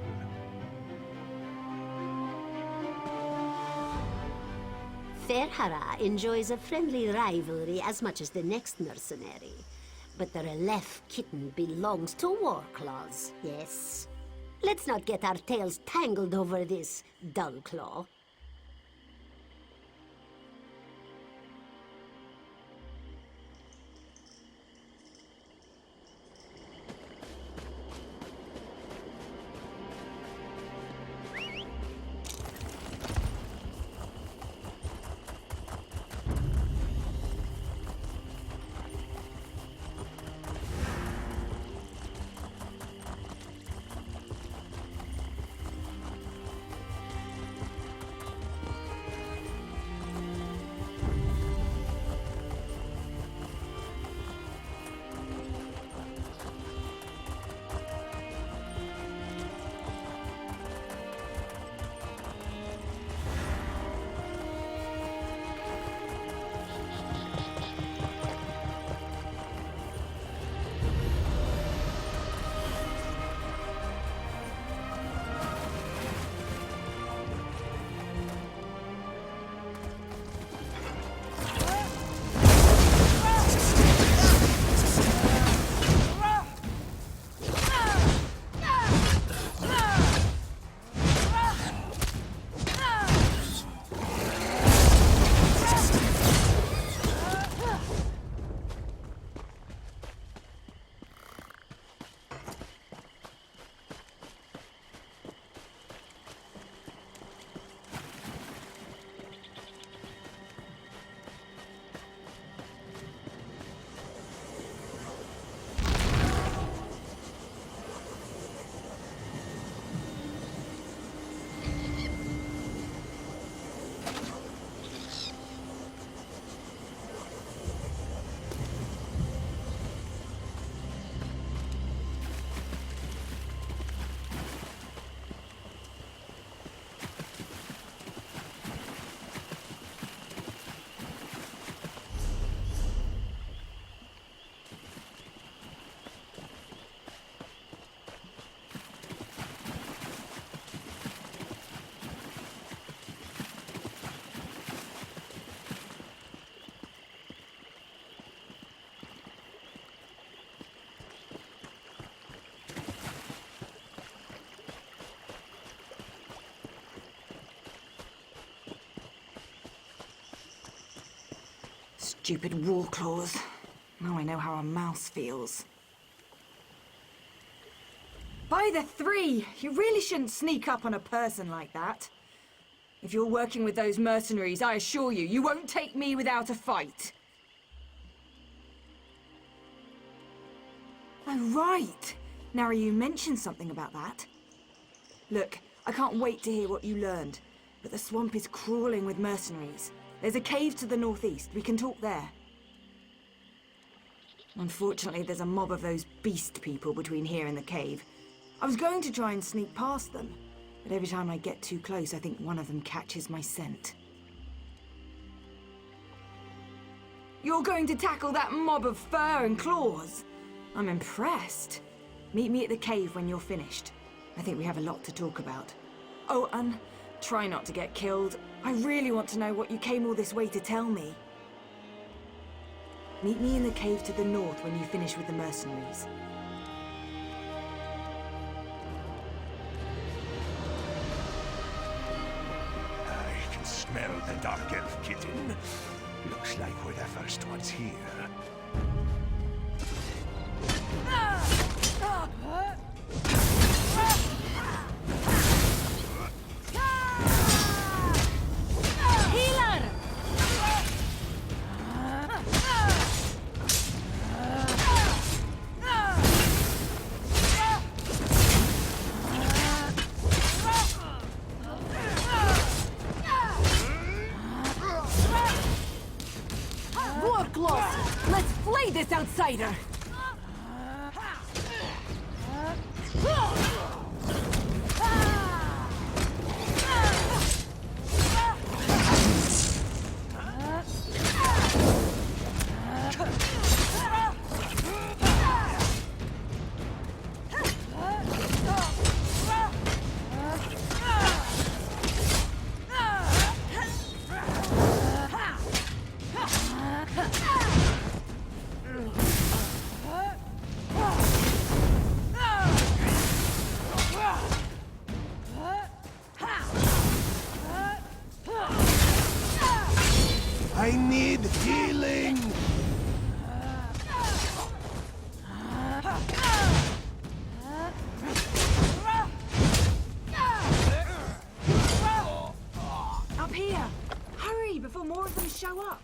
Speaker 11: Ferhara enjoys a friendly rivalry as much as the next mercenary. But the Relef kitten belongs to War Claws, yes? Let's not get our tails tangled over this, Dullclaw.
Speaker 10: Stupid war claws. Now I know how a mouse feels. By the three! You really shouldn't sneak up on a person like that. If you're working with those mercenaries, I assure you, you won't take me without a fight. Oh, right. Now you mentioned something about that. Look, I can't wait to hear what you learned, but the swamp is crawling with mercenaries. There's a cave to the northeast. We can talk there. Unfortunately, there's a mob of those beast people between here and the cave. I was going to try and sneak past them, but every time I get too close, I think one of them catches my scent. You're going to tackle that mob of fur and claws? I'm impressed. Meet me at the cave when you're finished. I think we have a lot to talk about. Oh, and try not to get killed. I really want to know what you came all this way to tell me. Meet me in the cave to the north when you finish with the mercenaries.
Speaker 13: I can smell the Dark Elf kitten. Looks like we're the first ones here.
Speaker 10: Warclaw! Let's flay this outsider!
Speaker 13: I need healing!
Speaker 10: Up here! Hurry before more of them show up!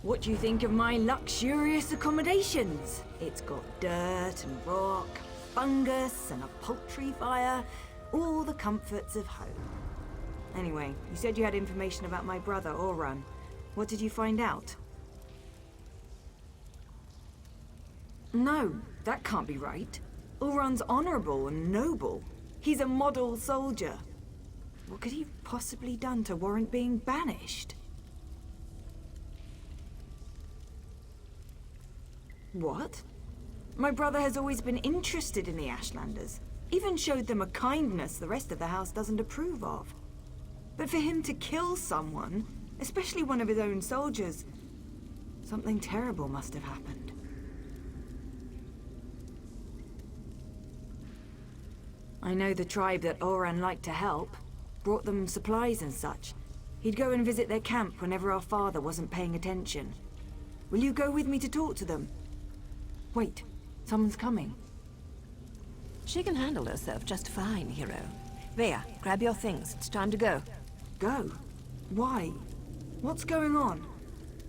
Speaker 10: What do you think of my luxurious accommodations? It's got dirt and rock, fungus and a poultry fire, all the comforts of home. Anyway, you said you had information about my brother, Orun. What did you find out? No, that can't be right. Orun's honorable and noble. He's a model soldier. What could he have possibly done to warrant being banished? What? My brother has always been interested in the Ashlanders. Even showed them a kindness the rest of the house doesn't approve of. But for him to kill someone, especially one of his own soldiers, something terrible must have happened. I know the tribe that Orun liked to help. Brought them supplies and such. He'd go and visit their camp whenever our father wasn't paying attention. Will you go with me to talk to them? Wait, someone's coming.
Speaker 14: She can handle herself just fine, hero. Vea, grab your things. It's time to go.
Speaker 10: Go? Why? What's going on?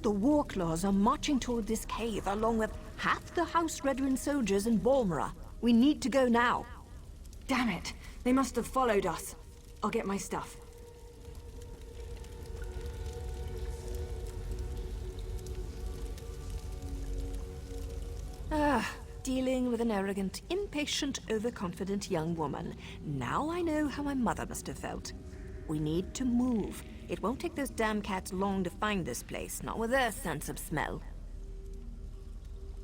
Speaker 14: The Warclaws are marching toward this cave, along with half the House Redoran soldiers in Balmora. We need to go now.
Speaker 10: Damn it! They must have followed us. I'll get my stuff.
Speaker 14: Dealing with an arrogant, impatient, overconfident young woman. Now I know how my mother must have felt. We need to move. It won't take those damn cats long to find this place, not with their sense of smell.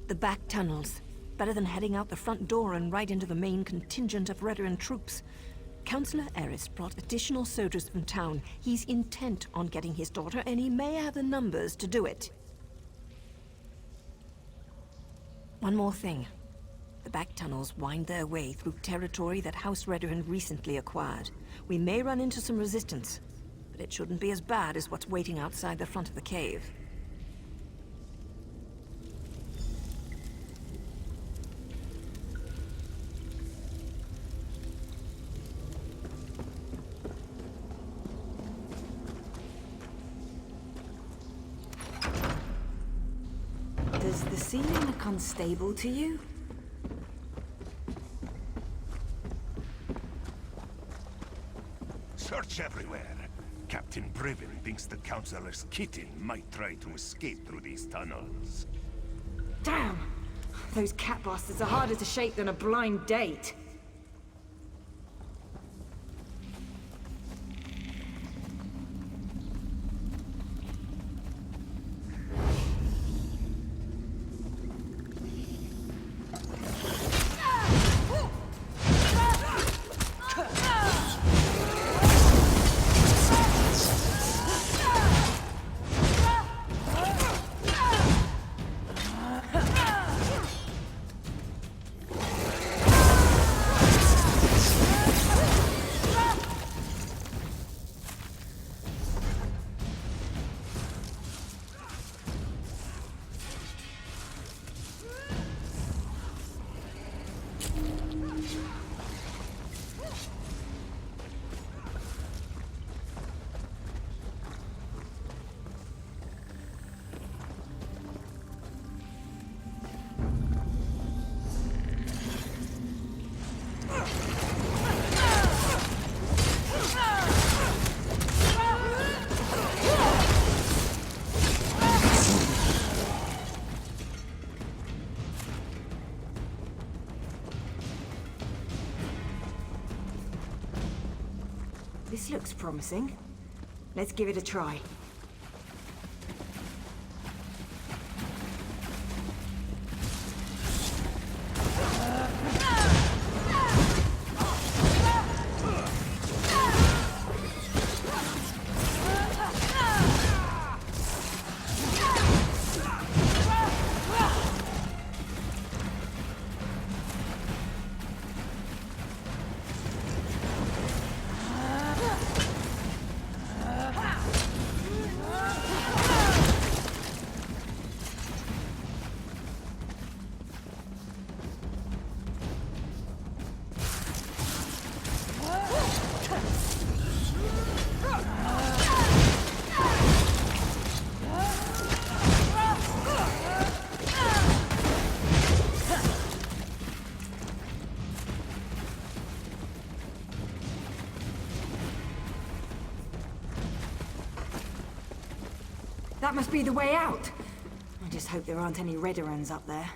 Speaker 14: The back tunnels. Better than heading out the front door and right into the main contingent of Redoran troops. Councillor Eris brought additional soldiers from town. He's intent on getting his daughter, and he may have the numbers to do it. One more thing. The back tunnels wind their way through territory that House Redoran recently acquired. We may run into some resistance, but it shouldn't be as bad as what's waiting outside the front of the cave.
Speaker 10: Does the ceiling look unstable to you?
Speaker 13: Search everywhere. Captain Priven thinks the Councillor's kitten might try to escape through these tunnels.
Speaker 10: Damn! Those cat bastards are harder to shake than a blind date. This looks promising. Let's give it a try. That must be the way out. I just hope there aren't any Redorans up there.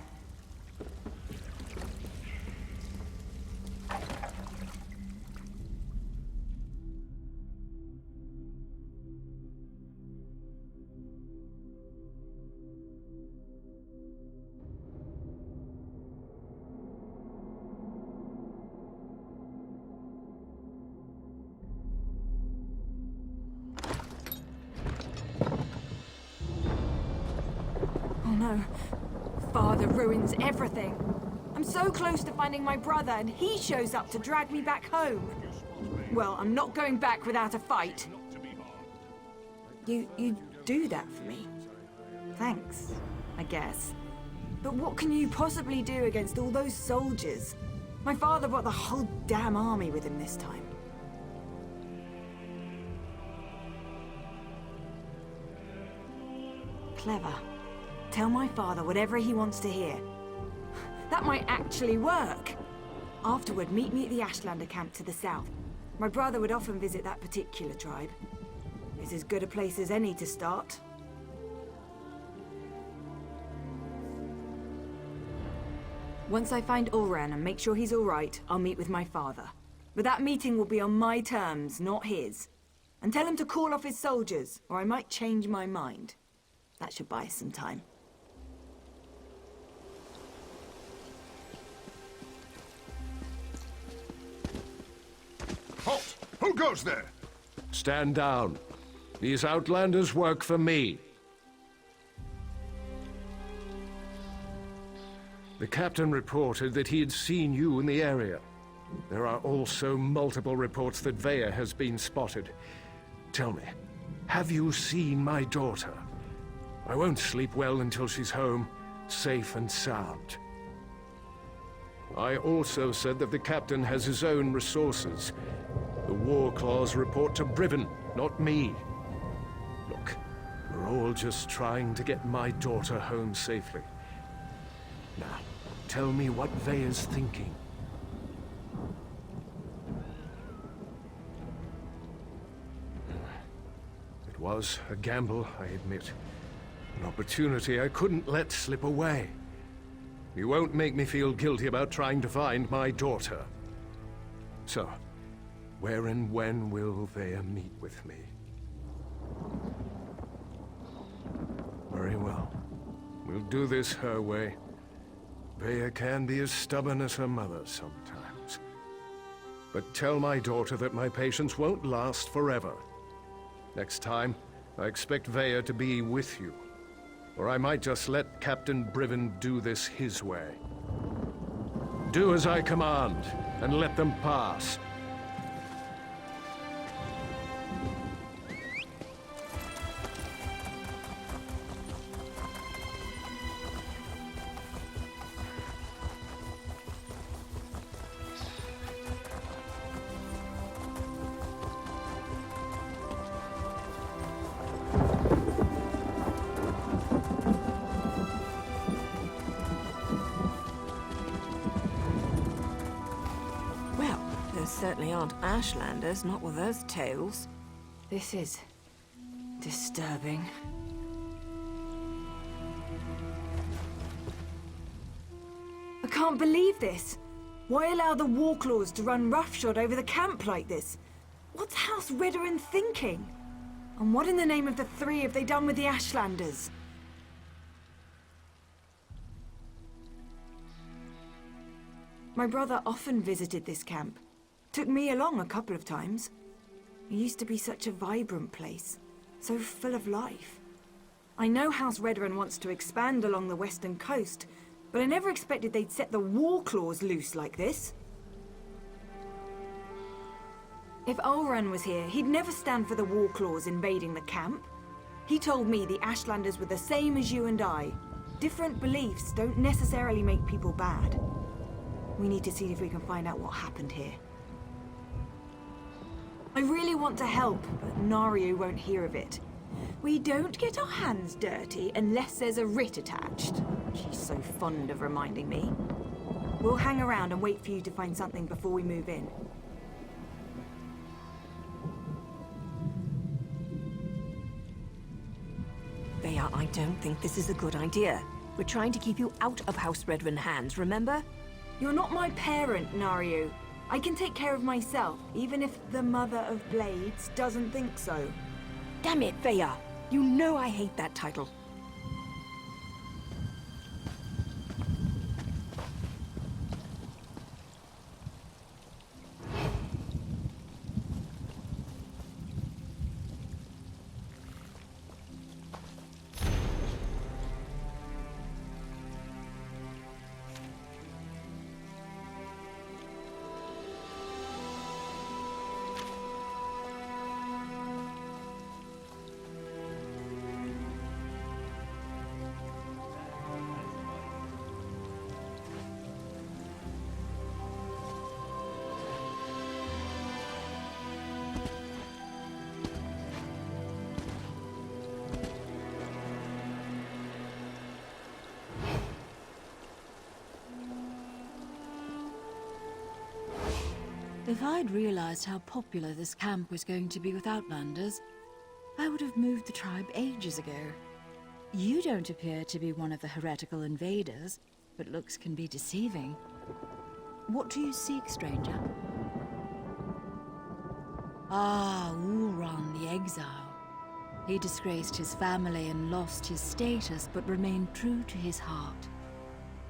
Speaker 10: No. Father ruins everything. I'm so close to finding my brother, and he shows up to drag me back home. Well, I'm not going back without a fight. You do that for me. Thanks, I guess. But what can you possibly do against all those soldiers? My father brought the whole damn army with him this time. Clever. Tell my father whatever he wants to hear. That might actually work. Afterward, meet me at the Ashlander camp to the south. My brother would often visit that particular tribe. It's as good a place as any to start.
Speaker 15: Once I find Ulran and make sure he's all right, I'll meet with my father. But that meeting will be on my terms, not his. And tell him to call off his soldiers, or I might change my mind. That should buy us some time.
Speaker 13: Halt! Who goes there?
Speaker 5: Stand down. These outlanders work for me. The captain reported that he had seen you in the area. There are also multiple reports that Veya has been spotted. Tell me, have you seen my daughter? I won't sleep well until she's home, safe and sound. I also said that the captain has his own resources. The War Claws report to Brivin, not me. Look, we're all just trying to get my daughter home safely. Now, tell me what Veya's thinking. It was a gamble, I admit. An opportunity I couldn't let slip away. You won't make me feel guilty about trying to find my daughter. So, where and when will Veya meet with me? Very well. We'll do this her way. Veya can be as stubborn as her mother sometimes. But tell my daughter that my patience won't last forever. Next time, I expect Veya to be with you. Or I might just let Captain Brivin do this his way. Do as I command, and let them pass.
Speaker 14: Certainly aren't Ashlanders, not with those tales.
Speaker 15: This is disturbing. I can't believe this. Why allow the Warclaws to run roughshod over the camp like this? What's House Redoran thinking? And what in the name of the three have they done with the Ashlanders? My brother often visited this camp. Took me along a couple of times. It used to be such a vibrant place, so full of life. I know House Redoran wants to expand along the western coast, but I never expected they'd set the Warclaws loose like this. If Ulran was here, he'd never stand for the Warclaws invading the camp. He told me the Ashlanders were the same as you and I. Different beliefs don't necessarily make people bad. We need to see if we can find out what happened here. I really want to help, but Naryu won't hear of it. We don't get our hands dirty unless there's a writ attached. She's so fond of reminding me. We'll hang around and wait for you to find something before we move in.
Speaker 14: Veya, I don't think this is a good idea. We're trying to keep you out of House Redoran hands, remember?
Speaker 15: You're not my parent, Naryu. I can take care of myself, even if the Mother of Blades doesn't think so.
Speaker 14: Damn it, Veya! You know I hate that title.
Speaker 7: If I'd realized how popular this camp was going to be with Outlanders, I would have moved the tribe ages ago. You don't appear to be one of the heretical invaders, but looks can be deceiving. What do you seek, stranger? Ah, Ulran the Exile. He disgraced his family and lost his status, but remained true to his heart.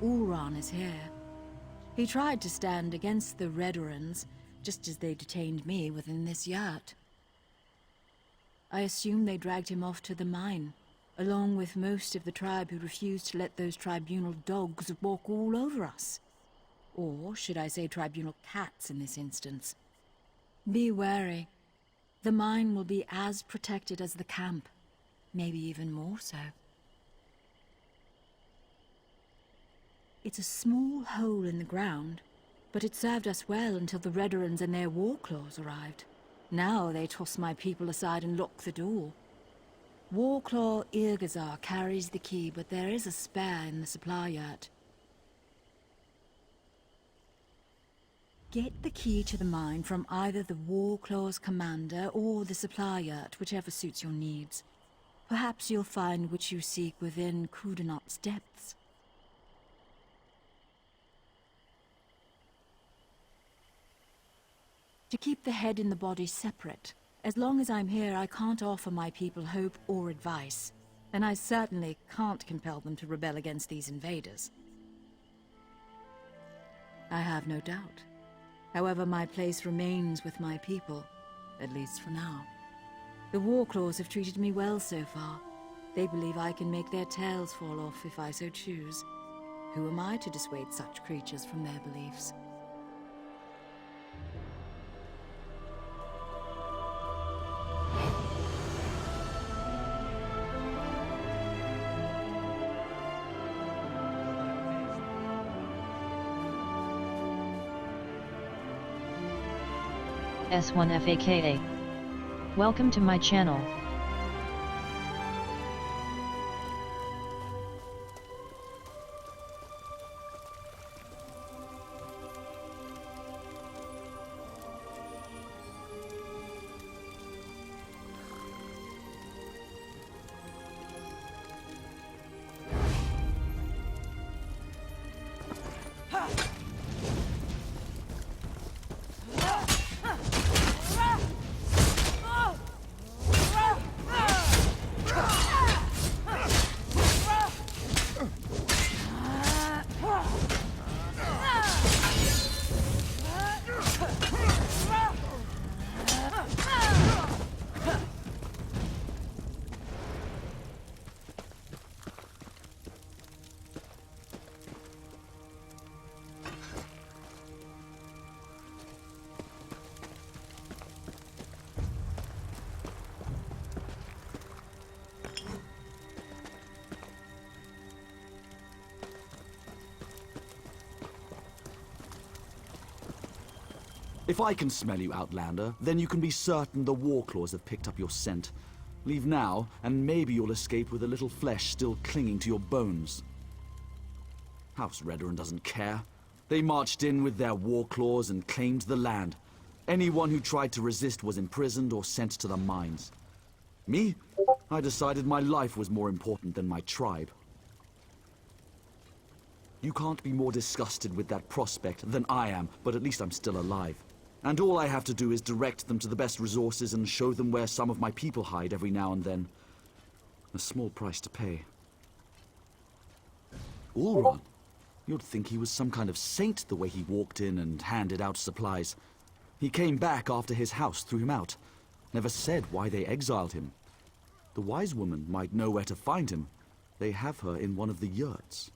Speaker 7: Ulran is here. He tried to stand against the Redorans, just as they detained me within this yurt. I assume they dragged him off to the mine, along with most of the tribe who refused to let those tribunal dogs walk all over us. Or should I say tribunal cats in this instance? Be wary. The mine will be as protected as the camp, maybe even more so. It's a small hole in the ground, but it served us well until the Redorans and their war claws arrived. Now they toss my people aside and lock the door. Warclaw Irgazar carries the key, but there is a spare in the supply yurt. Get the key to the mine from either the Warclaw's commander or the supply yurt, whichever suits your needs. Perhaps you'll find what you seek within Kudanot's depths. To keep the head and the body separate. As long as I'm here, I can't offer my people hope or advice, and I certainly can't compel them to rebel against these invaders. I have no doubt. However, my place remains with my people, at least for now. The Warclaws have treated me well so far. They believe I can make their tails fall off if I so choose. Who am I to dissuade such creatures from their beliefs?
Speaker 1: S1FAKA. Welcome to my channel.
Speaker 16: If I can smell you, Outlander, then you can be certain the Warclaws have picked up your scent. Leave now, and maybe you'll escape with a little flesh still clinging to your bones. House Redoran doesn't care. They marched in with their Warclaws and claimed the land. Anyone who tried to resist was imprisoned or sent to the mines. Me? I decided my life was more important than my tribe. You can't be more disgusted with that prospect than I am, but at least I'm still alive. And all I have to do is direct them to the best resources and show them where some of my people hide every now and then. A small price to pay. Ulran? You'd think he was some kind of saint the way he walked in and handed out supplies. He came back after his house threw him out. Never said why they exiled him. The wise woman might know where to find him. They have her in one of the yurts.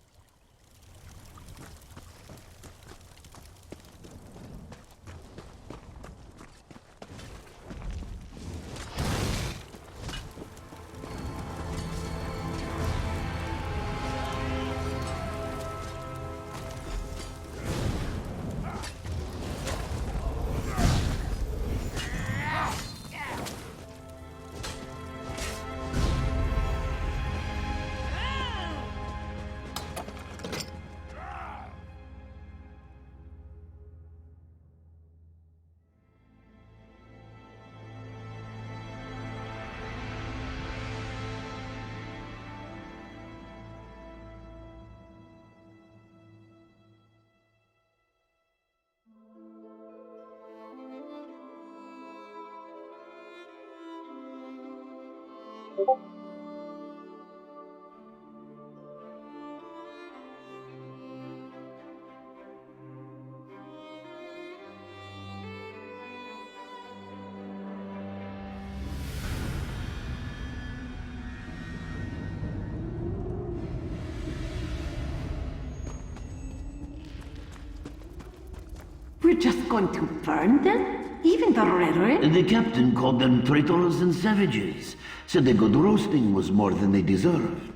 Speaker 17: We're just going to burn them? Even the Redoran?
Speaker 18: The captain called them traitors and savages. Said the good roasting was more than they deserved.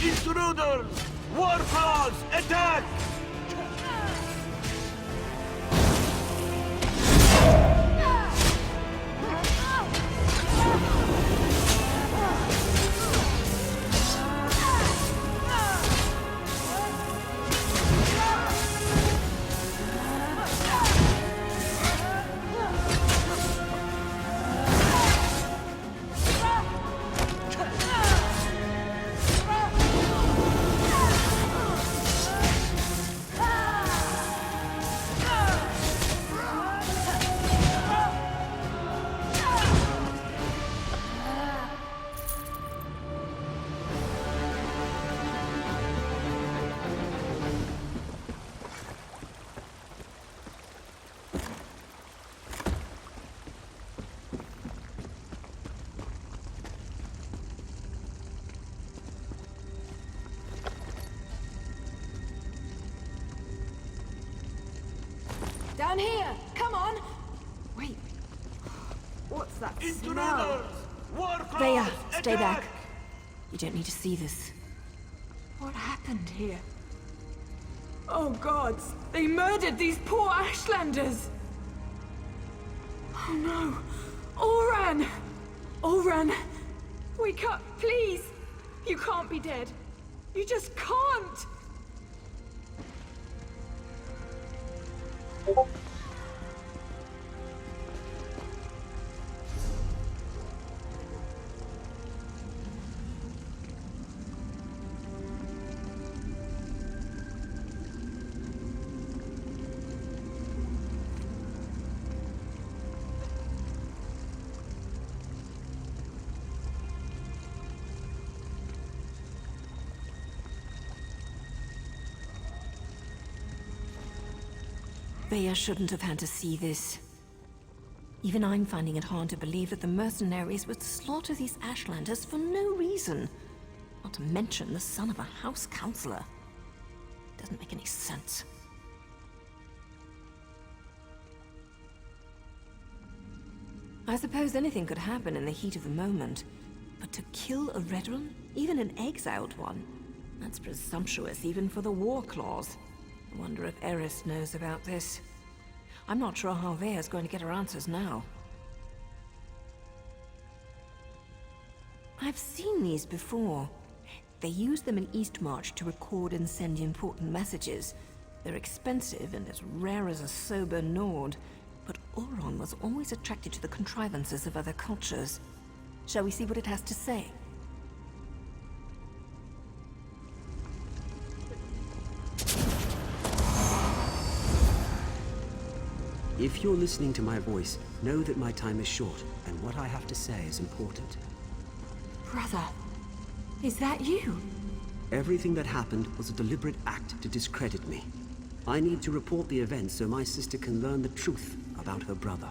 Speaker 3: Intruders! Warclaws, attack!
Speaker 15: Down here! Come on! Wait. What's that smell?
Speaker 10: Veya, stay back. You don't need to see this.
Speaker 15: What happened here? Oh gods! They murdered these poor Ashlanders! Oh no! Oran! Oran! Wake up, please! You can't be dead. You just can't!
Speaker 10: Veya shouldn't have had to see this. Even I'm finding it hard to believe that the mercenaries would slaughter these Ashlanders for no reason. Not to mention the son of a house counselor. Doesn't make any sense. I suppose anything could happen in the heat of the moment. But to kill a Redoran, even an exiled one, that's presumptuous even for the War Claws. I wonder if Eris knows about this. I'm not sure how Veya's going to get her answers now. I've seen these before. They use them in Eastmarch to record and send important messages. They're expensive and as rare as a sober Nord, but Oron was always attracted to the contrivances of other cultures. Shall we see what it has to say?
Speaker 19: If you're listening to my voice, know that my time is short, and what I have to say is important.
Speaker 15: Brother, is that you?
Speaker 19: Everything that happened was a deliberate act to discredit me. I need to report the events so my sister can learn the truth about her brother.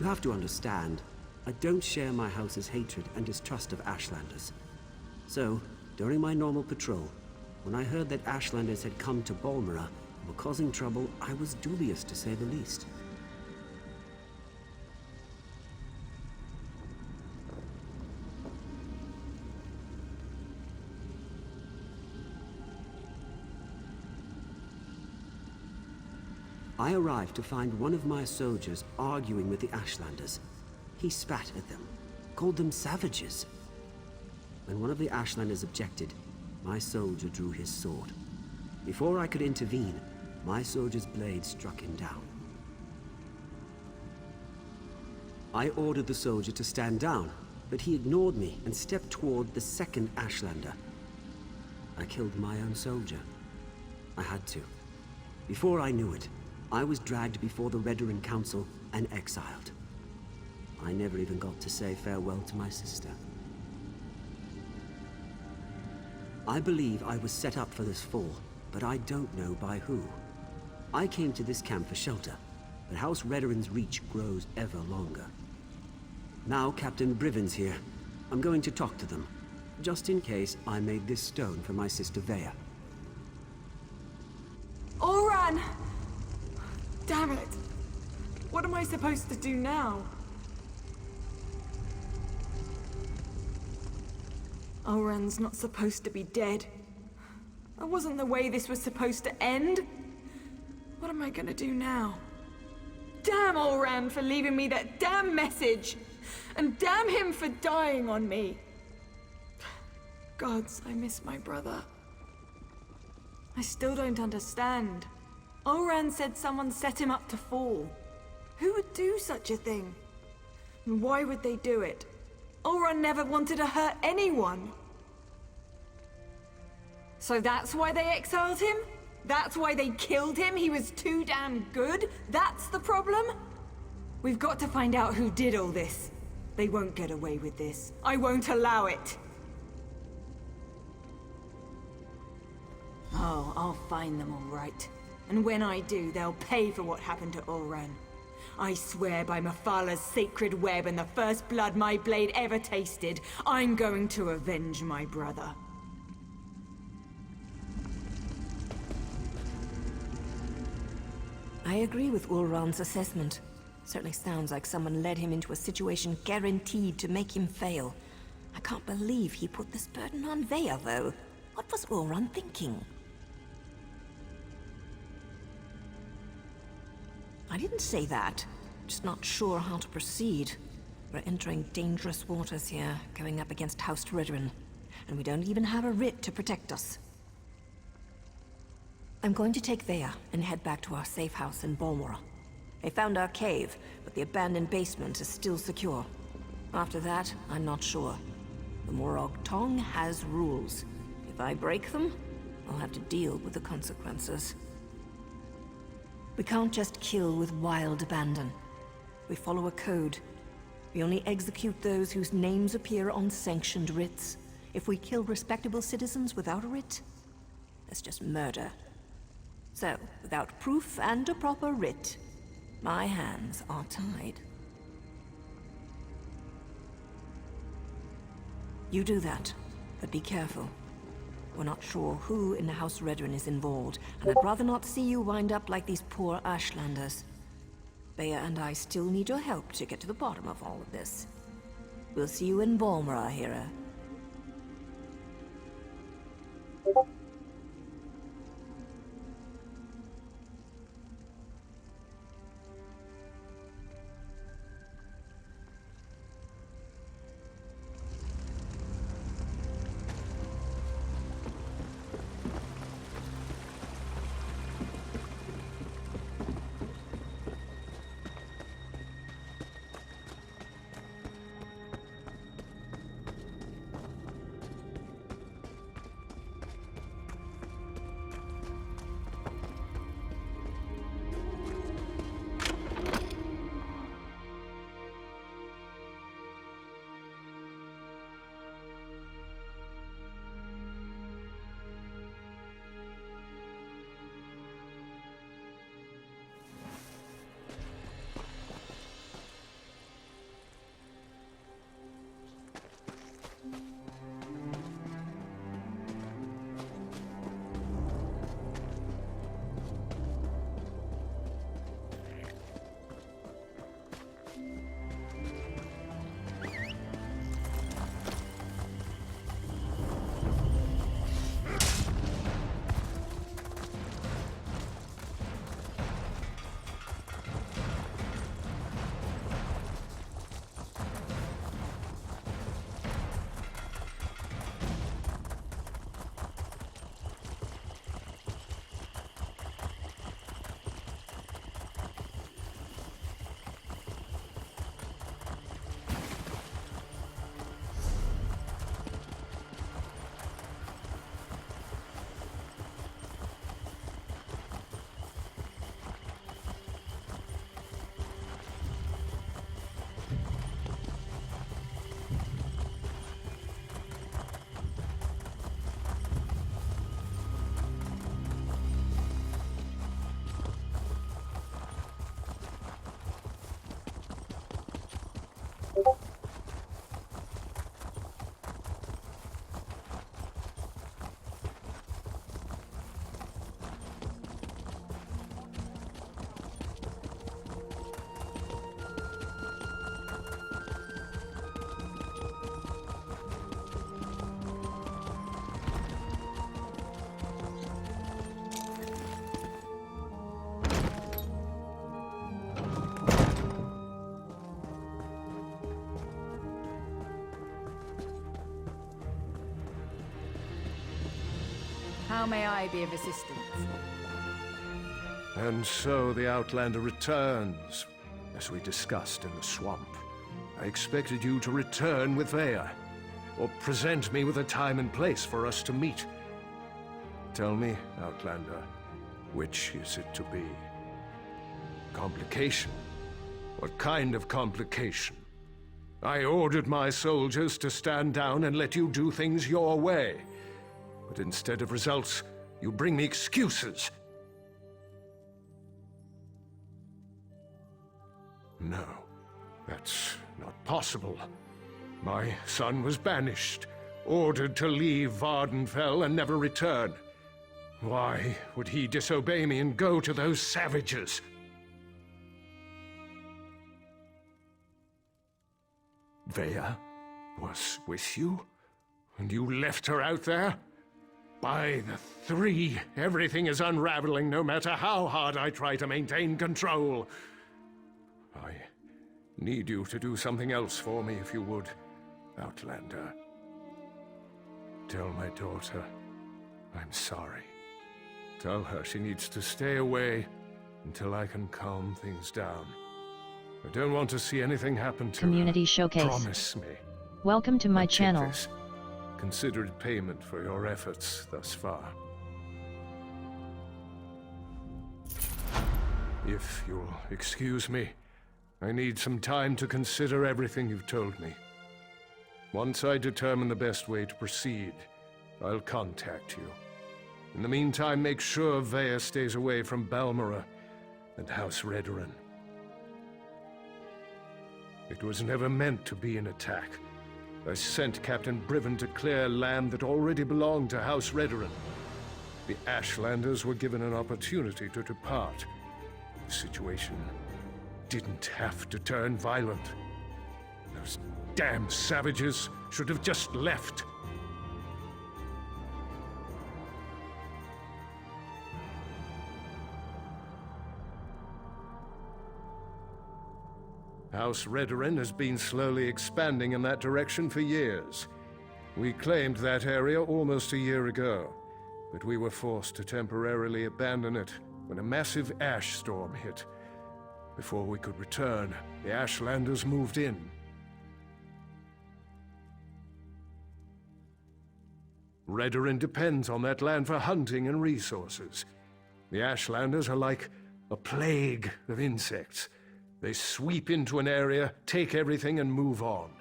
Speaker 19: You have to understand, I don't share my house's hatred and distrust of Ashlanders. So, during my normal patrol, when I heard that Ashlanders had come to Balmora and were causing trouble, I was dubious to say the least. I arrived to find one of my soldiers arguing with the Ashlanders. He spat at them, called them savages. When one of the Ashlanders objected, my soldier drew his sword. Before I could intervene, my soldier's blade struck him down. I ordered the soldier to stand down, but he ignored me and stepped toward the second Ashlander. I killed my own soldier. I had to. Before I knew it, I was dragged before the Redoran Council and exiled. I never even got to say farewell to my sister. I believe I was set up for this fall, but I don't know by who. I came to this camp for shelter, but House Redoran's reach grows ever longer. Now Captain Briven's here. I'm going to talk to them, just in case I made this stone for my sister Vea.
Speaker 15: Oran! Damn it! What am I supposed to do now? Oran's not supposed to be dead. That wasn't the way this was supposed to end. What am I gonna do now? Damn Oran for leaving me that damn message! And damn him for dying on me! Gods, I miss my brother. I still don't understand. Oran said someone set him up to fall. Who would do such a thing? And why would they do it? Oran never wanted to hurt anyone. So that's why they exiled him? That's why they killed him? He was too damn good? That's the problem? We've got to find out who did all this. They won't get away with this. I won't allow it. Oh, I'll find them all right. And when I do, they'll pay for what happened to Oran. I swear by Mephalah's sacred web and the first blood my blade ever tasted, I'm going to avenge my brother.
Speaker 14: I agree with Ulran's assessment. Certainly sounds like someone led him into a situation guaranteed to make him fail. I can't believe he put this burden on Vea, though. What was Ulran thinking? I didn't say that. Just not sure how to proceed. We're entering dangerous waters here, going up against House Redoran. And we don't even have a writ to protect us. I'm going to take Vea and head back to our safe house in Balmora. They found our cave, but the abandoned basement is still secure. After that, I'm not sure. The Morag Tong has rules. If I break them, I'll have to deal with the consequences. We can't just kill with wild abandon. We follow a code. We only execute those whose names appear on sanctioned writs. If we kill respectable citizens without a writ, that's just murder. So, without proof and a proper writ, my hands are tied. You do that, but be careful. We're not sure who in the House Redoran is involved, and I'd rather not see you wind up like these poor Ashlanders. Vea and I still need your help to get to the bottom of all of this. We'll see you in Balmora, Hera.
Speaker 7: How may I be of assistance?
Speaker 5: And so the Outlander returns, as we discussed in the swamp. I expected you to return with Veya, or present me with a time and place for us to meet. Tell me, Outlander, which is it to be? Complication? What kind of complication? I ordered my soldiers to stand down and let you do things your way. But instead of results, you bring me excuses. No, that's not possible. My son was banished, ordered to leave Vardenfell and never return. Why would he disobey me and go to those savages? Veya was with you? And you left her out there? By the three, everything is unraveling no matter how hard I try to maintain control. I need you to do something else for me, if you would, Outlander. Tell my daughter I'm sorry. Tell her she needs to stay away until I can calm things down. I don't want to see anything happen to
Speaker 1: Community
Speaker 5: her.
Speaker 1: Showcase.
Speaker 5: Promise me.
Speaker 1: Welcome to my
Speaker 5: Take
Speaker 1: channel.
Speaker 5: this. Consider it payment for your efforts thus far. If you'll excuse me, I need some time to consider everything you've told me. Once I determine the best way to proceed, I'll contact you. In the meantime, make sure Veya stays away from Balmora and House Redoran. It was never meant to be an attack. I sent Captain Briven to clear land that already belonged to House Redoran. The Ashlanders were given an opportunity to depart. The situation didn't have to turn violent. Those damn savages should have just left. House Redoran has been slowly expanding in that direction for years. We claimed that area almost a year ago, but we were forced to temporarily abandon it when a massive ash storm hit. Before we could return, the Ashlanders moved in. Redoran depends on that land for hunting and resources. The Ashlanders are like a plague of insects. They sweep into an area, take everything, and move on.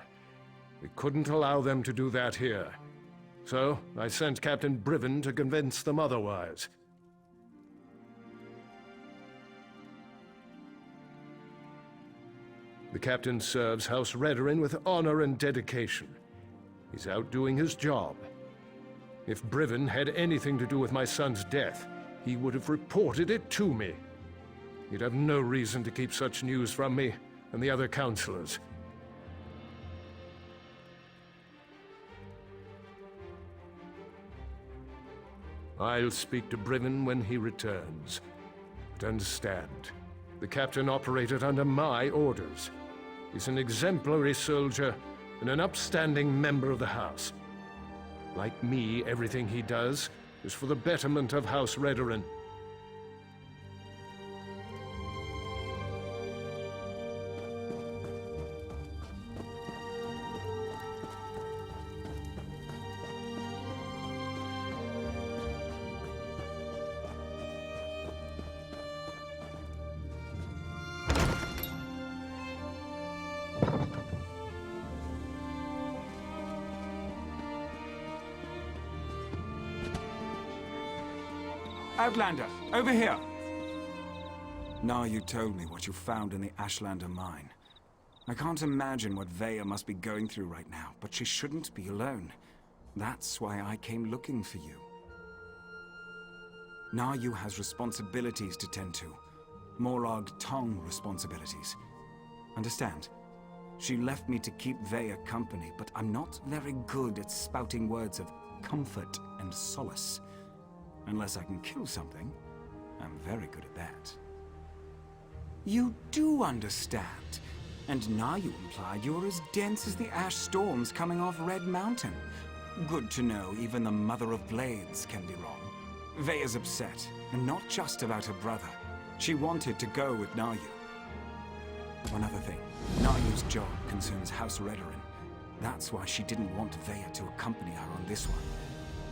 Speaker 5: We couldn't allow them to do that here. So, I sent Captain Briven to convince them otherwise. The captain serves House Redoran with honor and dedication. He's out doing his job. If Briven had anything to do with my son's death, he would have reported it to me. He'd have no reason to keep such news from me and the other counselors. I'll speak to Briven when he returns. But understand, the captain operated under my orders. He's an exemplary soldier and an upstanding member of the House. Like me, everything he does is for the betterment of House Redoran.
Speaker 8: Outlander, over here! Now you told me what you found in the Ashlander mine. I can't imagine what Veya must be going through right now, but she shouldn't be alone. That's why I came looking for you. Nayu has responsibilities to tend to. Morag Tong responsibilities. Understand? She left me to keep Veya company, but I'm not very good at spouting words of comfort and solace. Unless I can kill something, I'm very good at that. You do understand. And now you implied you're as dense as the ash storms coming off Red Mountain. Good to know even the Mother of Blades can be wrong. Veya's upset, and not just about her brother. She wanted to go with Naryu. One other thing. Naryu's job concerns House Redoran. That's why she didn't want Veya to accompany her on this one.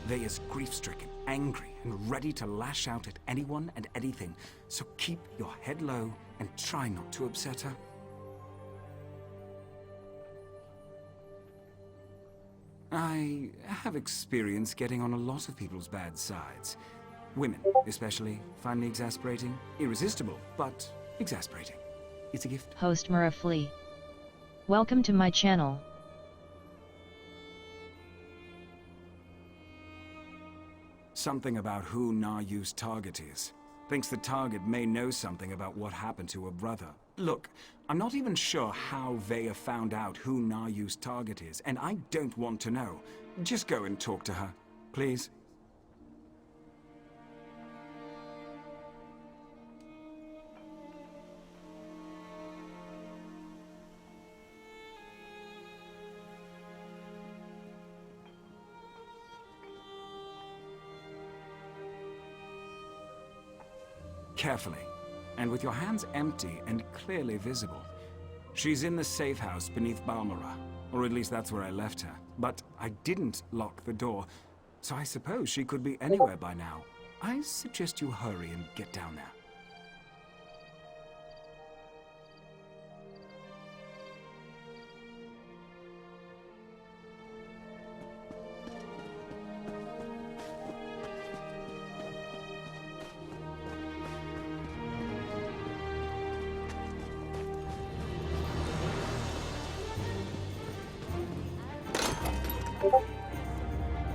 Speaker 8: Veya's grief-stricken, angry, and ready to lash out at anyone and anything, so keep your head low and try not to upset her. I have experience getting on a lot of people's bad sides. Women, especially, find me exasperating. Irresistible, but exasperating. It's a gift.
Speaker 1: Host Mura Flea. Welcome to my channel.
Speaker 8: Something about who Naryu's target is. Thinks the target may know something about what happened to her brother. Look, I'm not even sure how Veya found out who Naryu's target is, and I don't want to know. Just go and talk to her, please. Carefully, and with your hands empty and clearly visible. She's in the safe house beneath Balmora, or at least that's where I left her. But I didn't lock the door, so I suppose she could be anywhere by now. I suggest you hurry and get down there.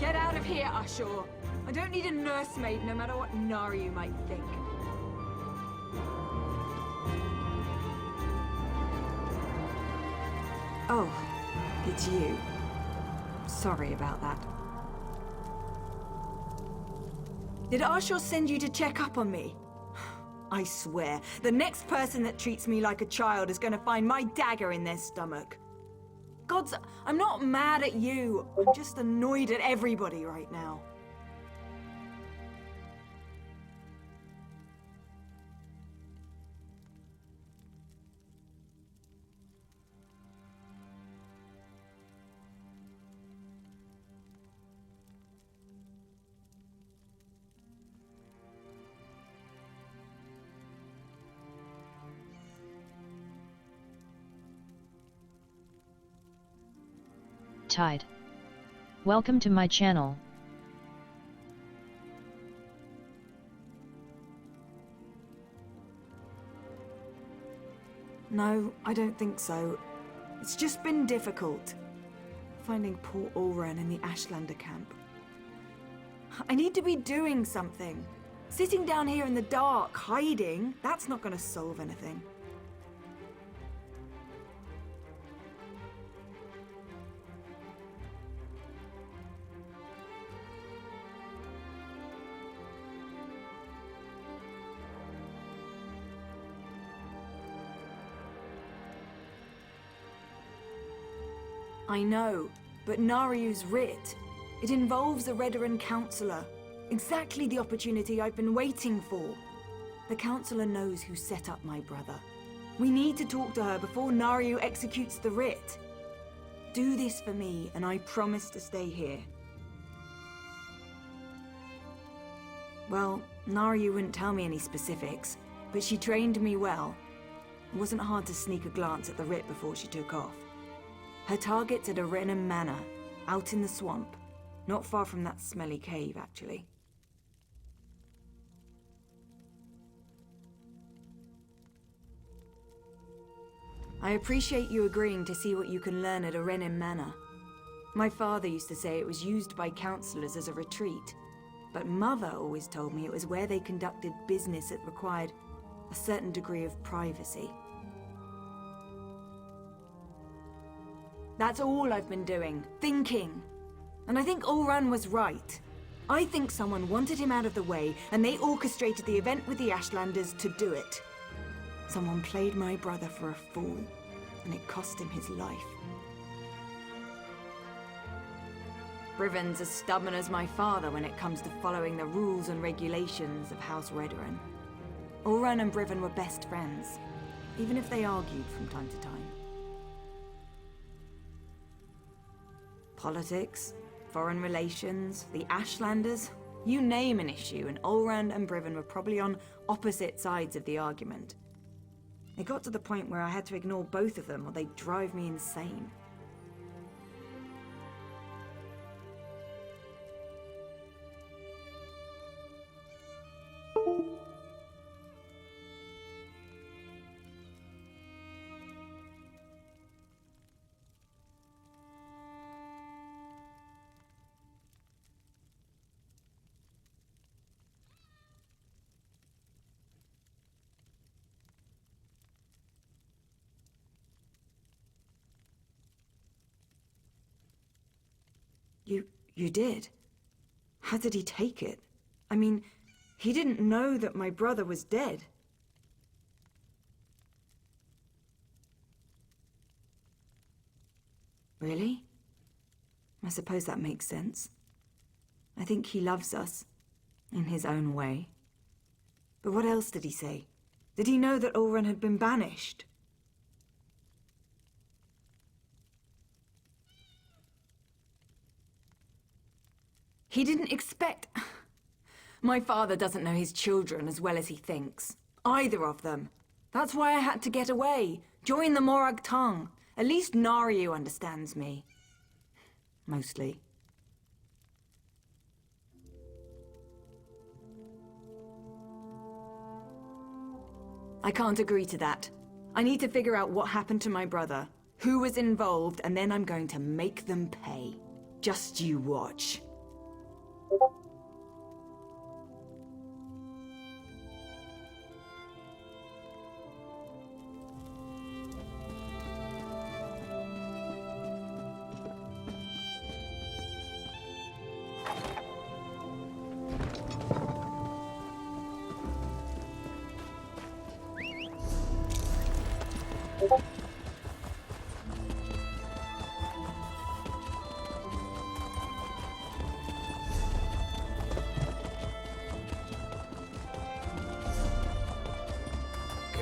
Speaker 15: Get out of here, Ashur. I don't need a nursemaid, no matter what Naryu might think. Oh, it's you. Sorry about that. Did Ashur send you to check up on me? I swear, the next person that treats me like a child is gonna find my dagger in their stomach. Gods, I'm not mad at you. I'm just annoyed at everybody right now.
Speaker 1: Tide. Welcome to my channel.
Speaker 15: No, I don't think so. It's just been difficult. Finding poor Ulran in the Ashlander camp. I need to be doing something. Sitting down here in the dark, hiding, that's not gonna solve anything. I know, but Naryu's writ. It involves a Redoran Councillor. Exactly the opportunity I've been waiting for. The Councillor knows who set up my brother. We need to talk to her before Naryu executes the writ. Do this for me, and I promise to stay here. Well, Naryu wouldn't tell me any specifics, but she trained me well. It wasn't hard to sneak a glance at the writ before she took off. Her target's at Arenum Manor, out in the swamp. Not far from that smelly cave, actually. I appreciate you agreeing to see what you can learn at Arenum Manor. My father used to say it was used by councillors as a retreat, but Mother always told me it was where they conducted business that required a certain degree of privacy. That's all I've been doing, thinking. And I think Ulran was right. I think someone wanted him out of the way, and they orchestrated the event with the Ashlanders to do it. Someone played my brother for a fool, and it cost him his life. Brivon's as stubborn as my father when it comes to following the rules and regulations of House Redoran. Ulran and Brivon were best friends, even if they argued from time to time. Politics, foreign relations, the Ashlanders, you name an issue, and Ulran and Brivon were probably on opposite sides of the argument. It got to the point where I had to ignore both of them or they'd drive me insane. You did? How did he take it? I mean, he didn't know that my brother was dead. Really? I suppose that makes sense. I think he loves us, in his own way. But what else did he say? Did he know that Ulran had been banished? He didn't expect... My father doesn't know his children as well as he thinks. Either of them. That's why I had to get away. Join the Morag Tongue. At least Naryu understands me. Mostly. I can't agree to that. I need to figure out what happened to my brother, who was involved, and then I'm going to make them pay. Just you watch.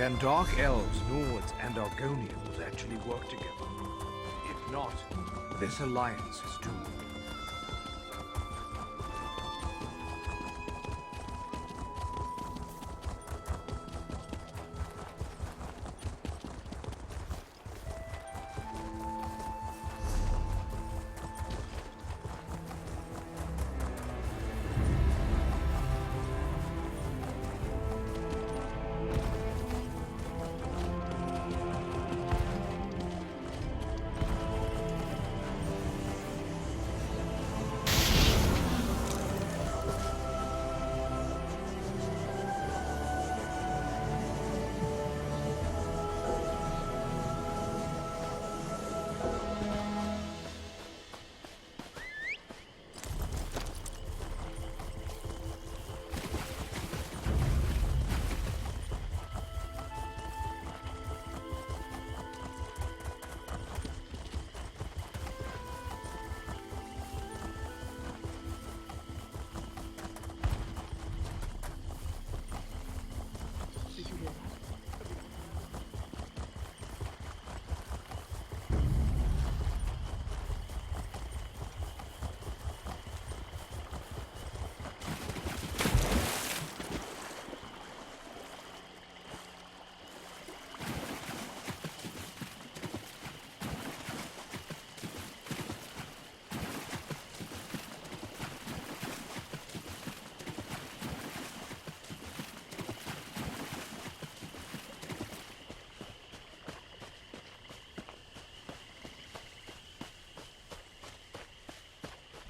Speaker 12: Can Dark Elves, Nords, and Argonians actually work together? If not, this alliance is doomed.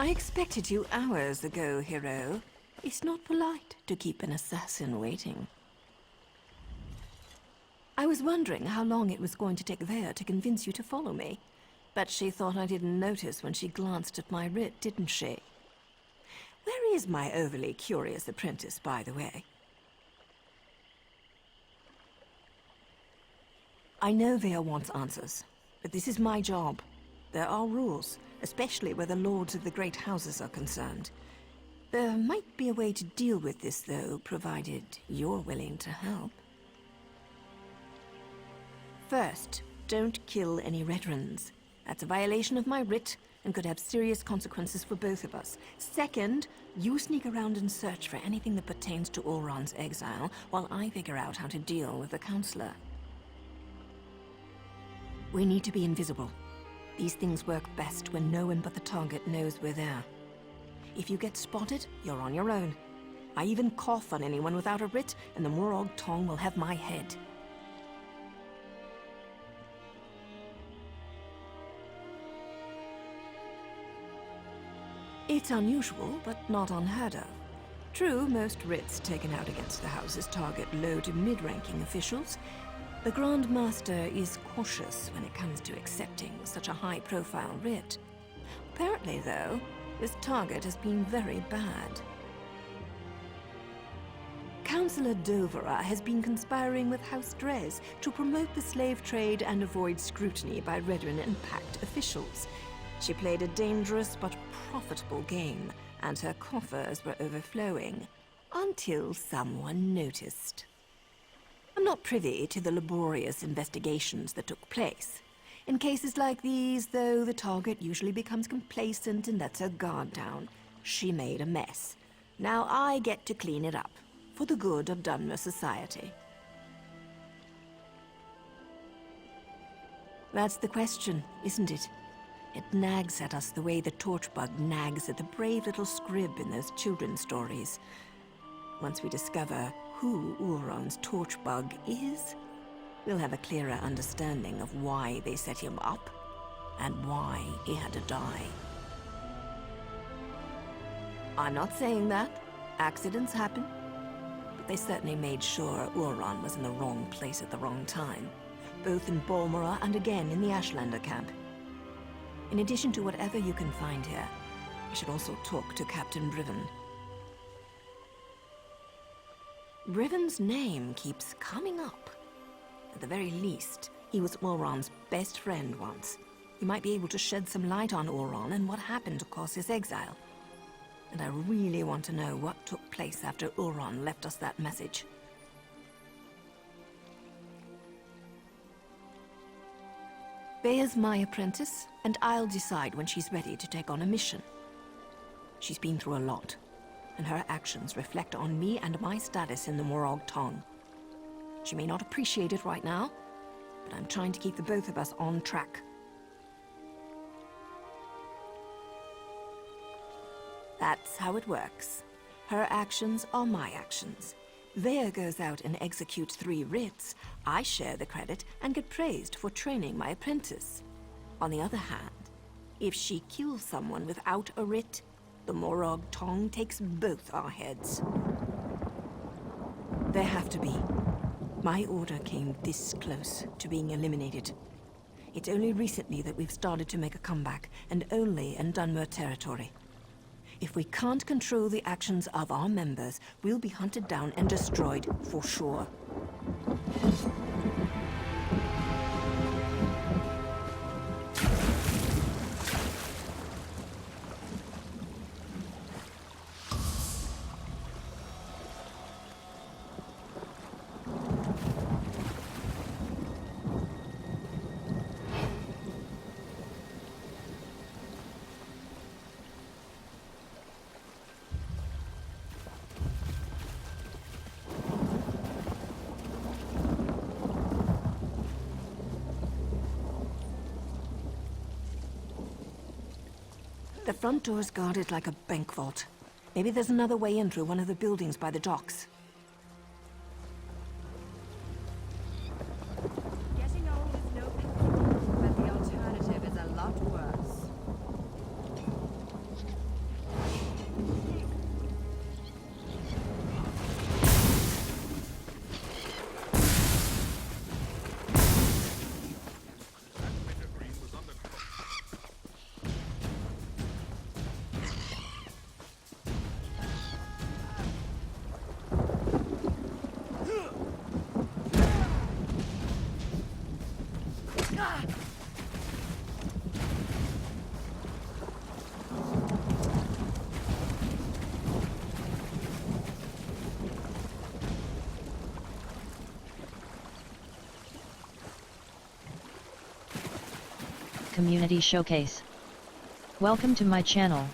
Speaker 14: I expected you hours ago, hero. It's not polite to keep an assassin waiting. I was wondering how long it was going to take Vea to convince you to follow me. But she thought I didn't notice when she glanced at my writ, didn't she? Where is my overly curious apprentice, by the way? I know Vea wants answers, but this is my job. There are rules, especially where the lords of the great houses are concerned. There might be a way to deal with this, though, provided you're willing to help. First, don't kill any Redrens. That's a violation of my writ and could have serious consequences for both of us. Second, you sneak around and search for anything that pertains to Ulron's exile, while I figure out how to deal with the Counselor. We need to be invisible. These things work best when no one but the target knows we're there. If you get spotted, you're on your own. I even cough on anyone without a writ, and the Morag Tong will have my head. It's unusual, but not unheard of. True, most writs taken out against the houses target low to mid-ranking officials. The Grand Master is cautious when it comes to accepting such a high-profile writ. Apparently, though, this target has been very bad. Councillor Dovera has been conspiring with House Drez to promote the slave trade and avoid scrutiny by Redren and Pact officials. She played a dangerous but profitable game, and her coffers were overflowing, until someone noticed. I'm not privy to the laborious investigations that took place. In cases like these, though, the target usually becomes complacent and lets her guard down. She made a mess. Now I get to clean it up, for the good of Dunmer society. That's the question, isn't it? It nags at us the way the Torchbug nags at the brave little scrib in those children's stories. Once we discover who Ulron's Torchbug is, we'll have a clearer understanding of why they set him up and why he had to die. I'm not saying that. Accidents happen. But they certainly made sure Ulron was in the wrong place at the wrong time, both in Balmorra and again in the Ashlander camp. In addition to whatever you can find here, I should also talk to Captain Briven. Briven's name keeps coming up. At the very least, he was Ulron's best friend once. He might be able to shed some light on Ulron and what happened to cause his exile. And I really want to know what took place after Ulron left us that message. Bea's my apprentice, and I'll decide when she's ready to take on a mission. She's been through a lot, and her actions reflect on me and my status in the Morag Tong. She may not appreciate it right now, but I'm trying to keep the both of us on track. That's how it works. Her actions are my actions. Vea goes out and executes 3 writs. I share the credit and get praised for training my apprentice. On the other hand, if she kills someone without a writ, the Morag Tong takes both our heads. There have to be. My order came this close to being eliminated. It's only recently that we've started to make a comeback, and only in Dunmer territory. If we can't control the actions of our members, we'll be hunted down and destroyed for sure. The front door's guarded like a bank vault. Maybe there's another way in through one of the buildings by the docks.
Speaker 7: Getting old is no big deal, but the alternative is a lot worse.
Speaker 1: Community Showcase. Welcome to my channel.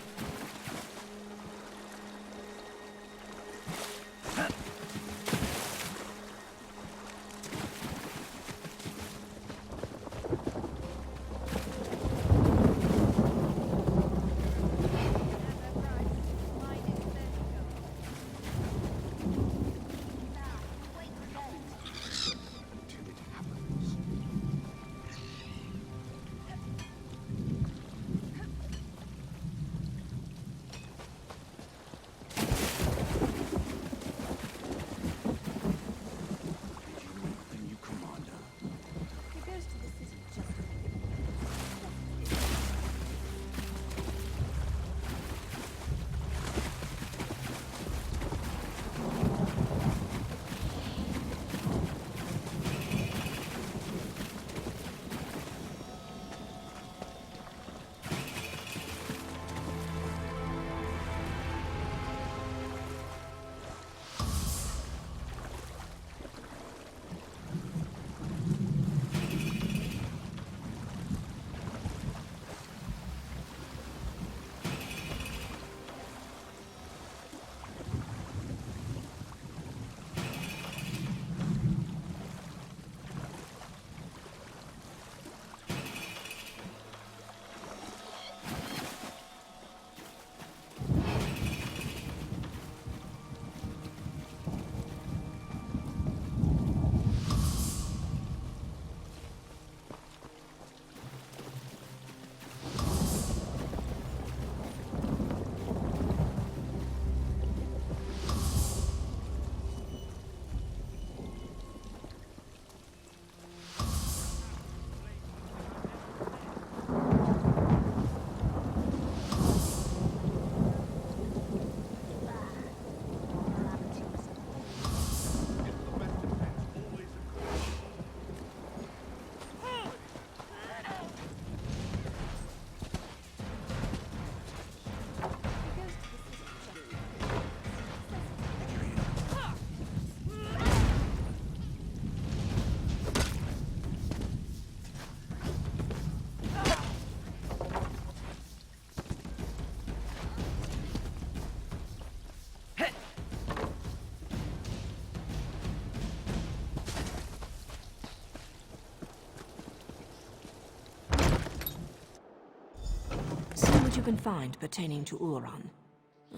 Speaker 14: You can find pertaining to Ulran.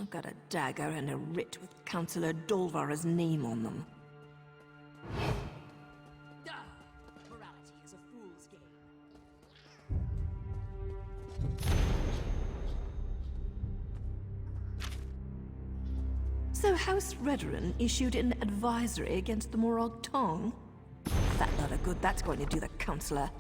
Speaker 14: I've got a dagger and a writ with Councillor Dolvar's name on them.
Speaker 2: Morality is a fool's game.
Speaker 14: So House Redoran issued an advisory against the Morag Tong? That lot of good that's going to do the Councillor.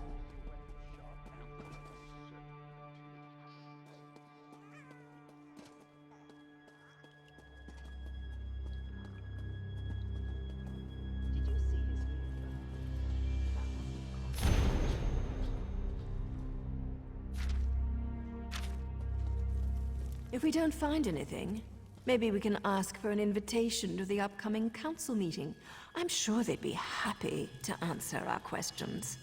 Speaker 14: If we don't find anything, maybe we can ask for an invitation to the upcoming council meeting. I'm sure they'd be happy to answer our questions.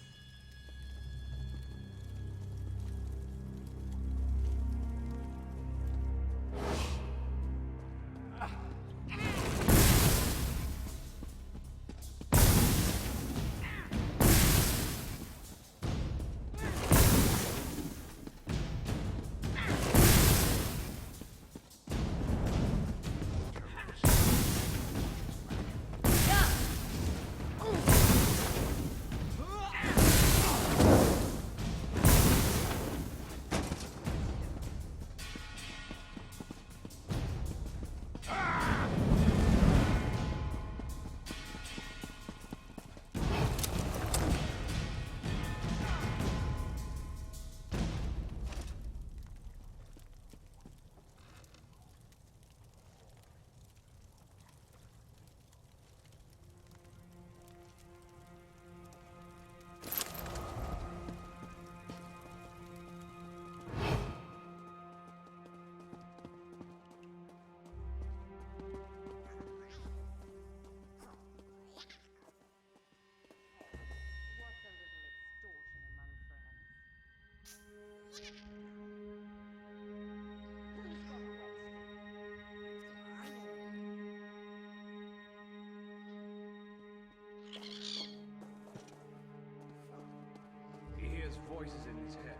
Speaker 12: voices in his head.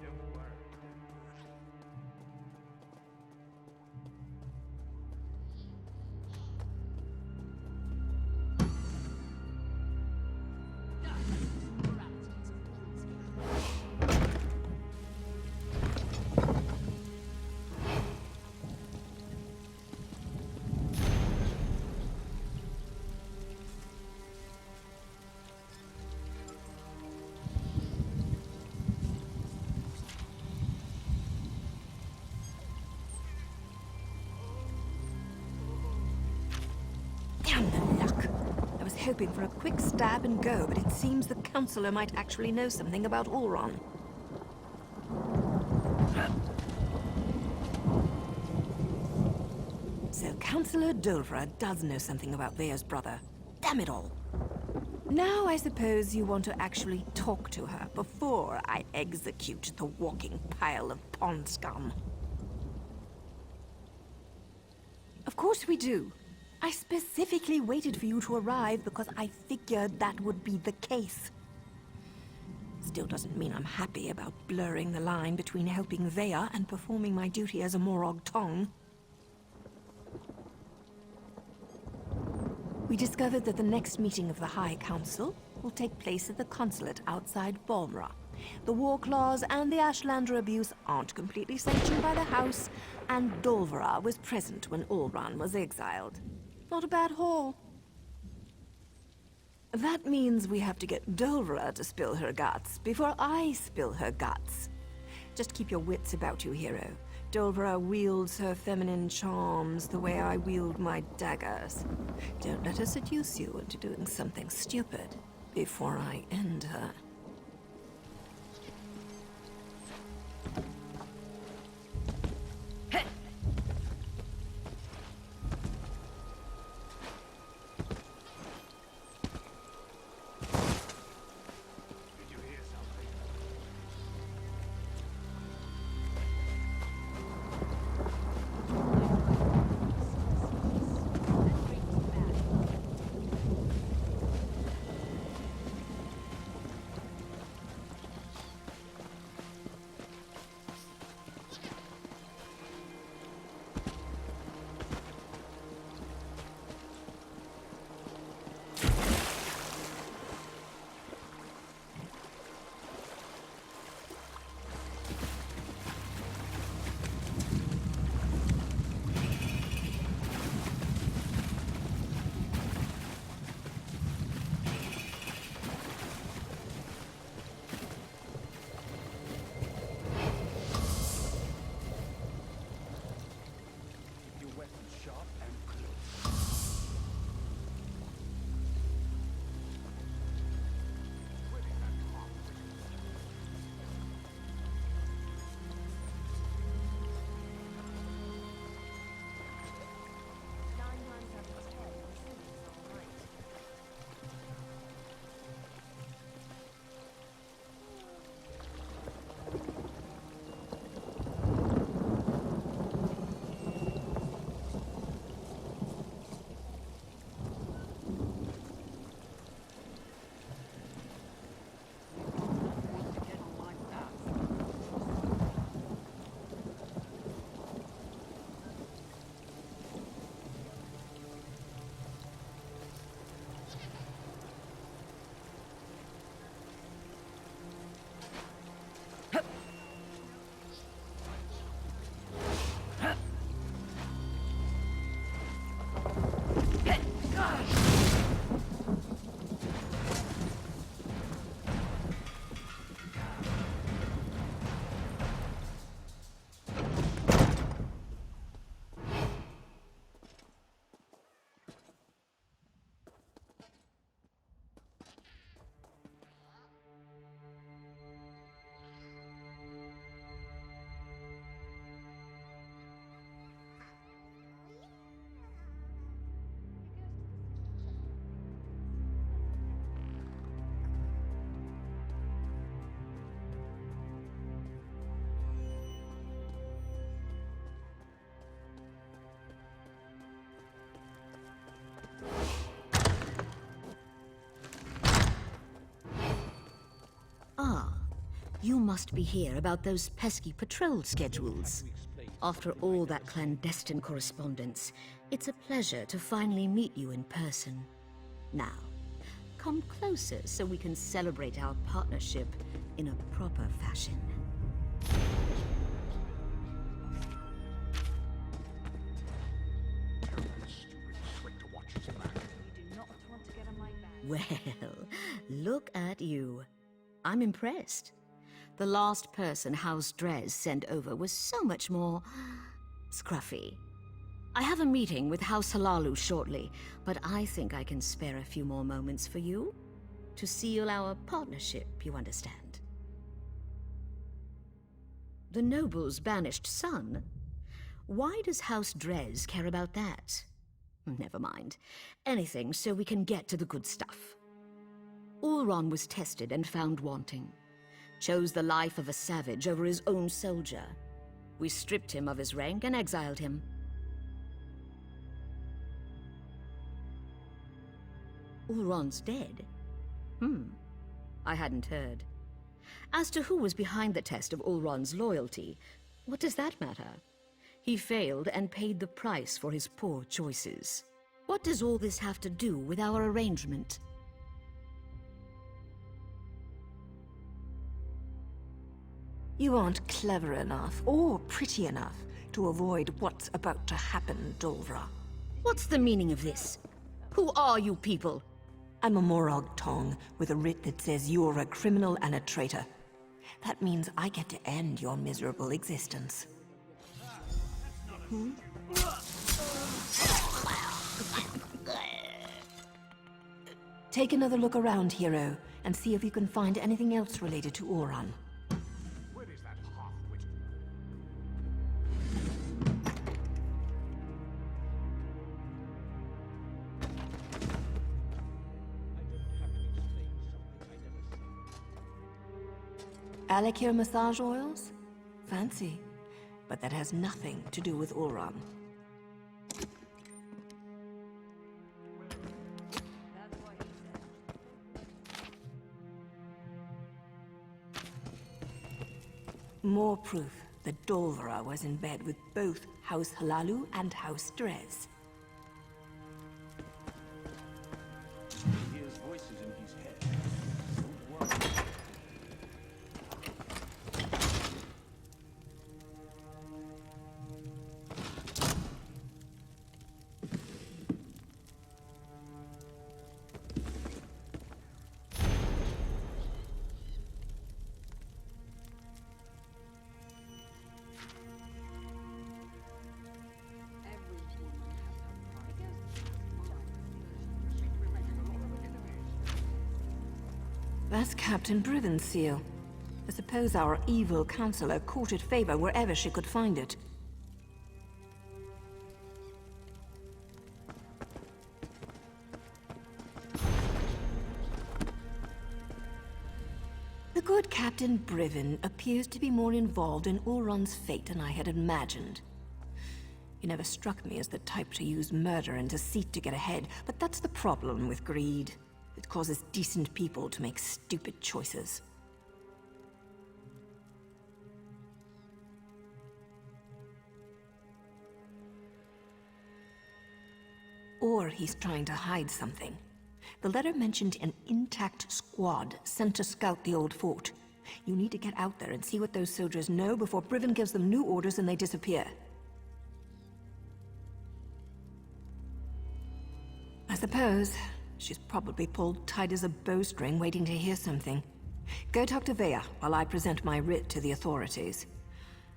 Speaker 12: Don't worry.
Speaker 14: Damn the luck! I was hoping for a quick stab and go, but it seems the Counselor might actually know something about Ulron. So Counselor Dolvra does know something about Vea's brother. Damn it all! Now I suppose you want to actually talk to her before I execute the walking pile of pond scum. Of course we do. I specifically waited for you to arrive because I figured that would be the case. Still doesn't mean I'm happy about blurring the line between helping Vea and performing my duty as a Morag Tong. We discovered that the next meeting of the High Council will take place at the consulate outside Balmora. The war clause and the Ashlander abuse aren't completely sanctioned by the House, and Dolvra was present when Ulran was exiled. Not a bad haul. That means we have to get Dolvra to spill her guts before I spill her guts. Just keep your wits about you, hero. Dolvra wields her feminine charms the way I wield my daggers. Don't let her seduce you into doing something stupid before I end her.
Speaker 2: You must be here about those pesky patrol schedules. After all that clandestine correspondence, it's a pleasure to finally meet you in person. Now, come closer so we can celebrate our partnership in a proper fashion. Well, look at you. I'm impressed. The last person House Dres sent over was so much more scruffy. I have a meeting with House Halalu shortly, but I think I can spare a few more moments for you to seal our partnership, you understand. The noble's banished son? Why does House Dres care about that? Never mind. Anything so we can get to the good stuff. Ulron was tested and found wanting. Chose the life of a savage over his own soldier. We stripped him of his rank and exiled him. Ulron's dead? I hadn't heard. As to who was behind the test of Ulron's loyalty, what does that matter? He failed and paid the price for his poor choices. What does all this have to do with our arrangement?
Speaker 10: You aren't clever enough, or pretty enough, to avoid what's about to happen, Dolvra.
Speaker 2: What's the meaning of this? Who are you people?
Speaker 10: I'm a Morag Tong, with a writ that says you're a criminal and a traitor. That means I get to end your miserable existence. Take another look around, hero, and see if you can find anything else related to Ulron. Alakir massage oils? Fancy. But that has nothing to do with Ulron. More proof that Dolvra was in bed with both House Halalu and House Dres.
Speaker 8: He hears voices in his head. Don't worry.
Speaker 10: That's Captain Briven's seal. I suppose our evil counselor courted favor wherever she could find it. The good Captain Briven appears to be more involved in Ulron's fate than I had imagined. He never struck me as the type to use murder and deceit to get ahead, but that's the problem with greed. It causes decent people to make stupid choices. Or he's trying to hide something. The letter mentioned an intact squad sent to scout the old fort. You need to get out there and see what those soldiers know before Briven gives them new orders and they disappear. I suppose she's probably pulled tight as a bowstring waiting to hear something. Go talk to Vea while I present my writ to the authorities.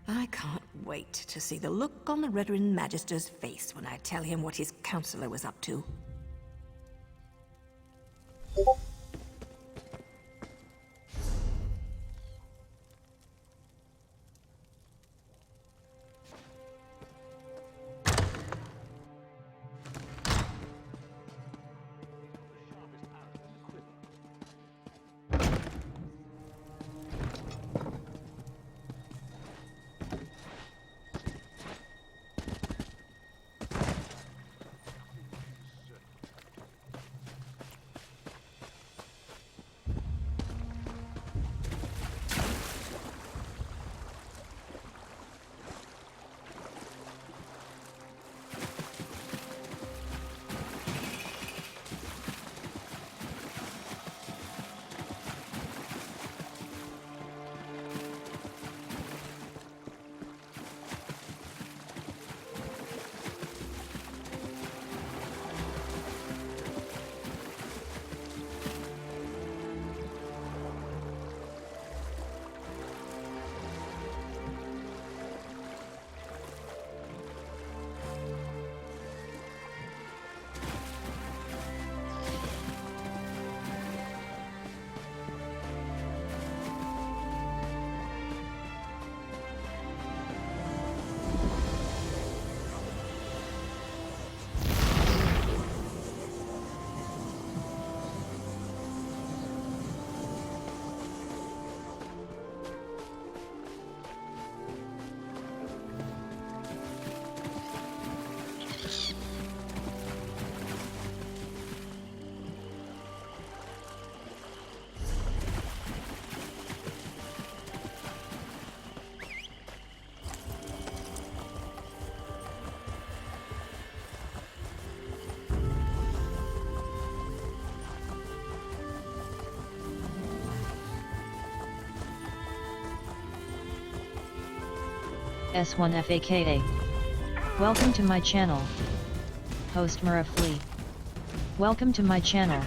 Speaker 10: I can't wait to see the look on the Redoran Magister's face when I tell him what his counselor was up to.
Speaker 1: S1FAKA. Welcome to my channel. Host Muraflee. Welcome to my channel.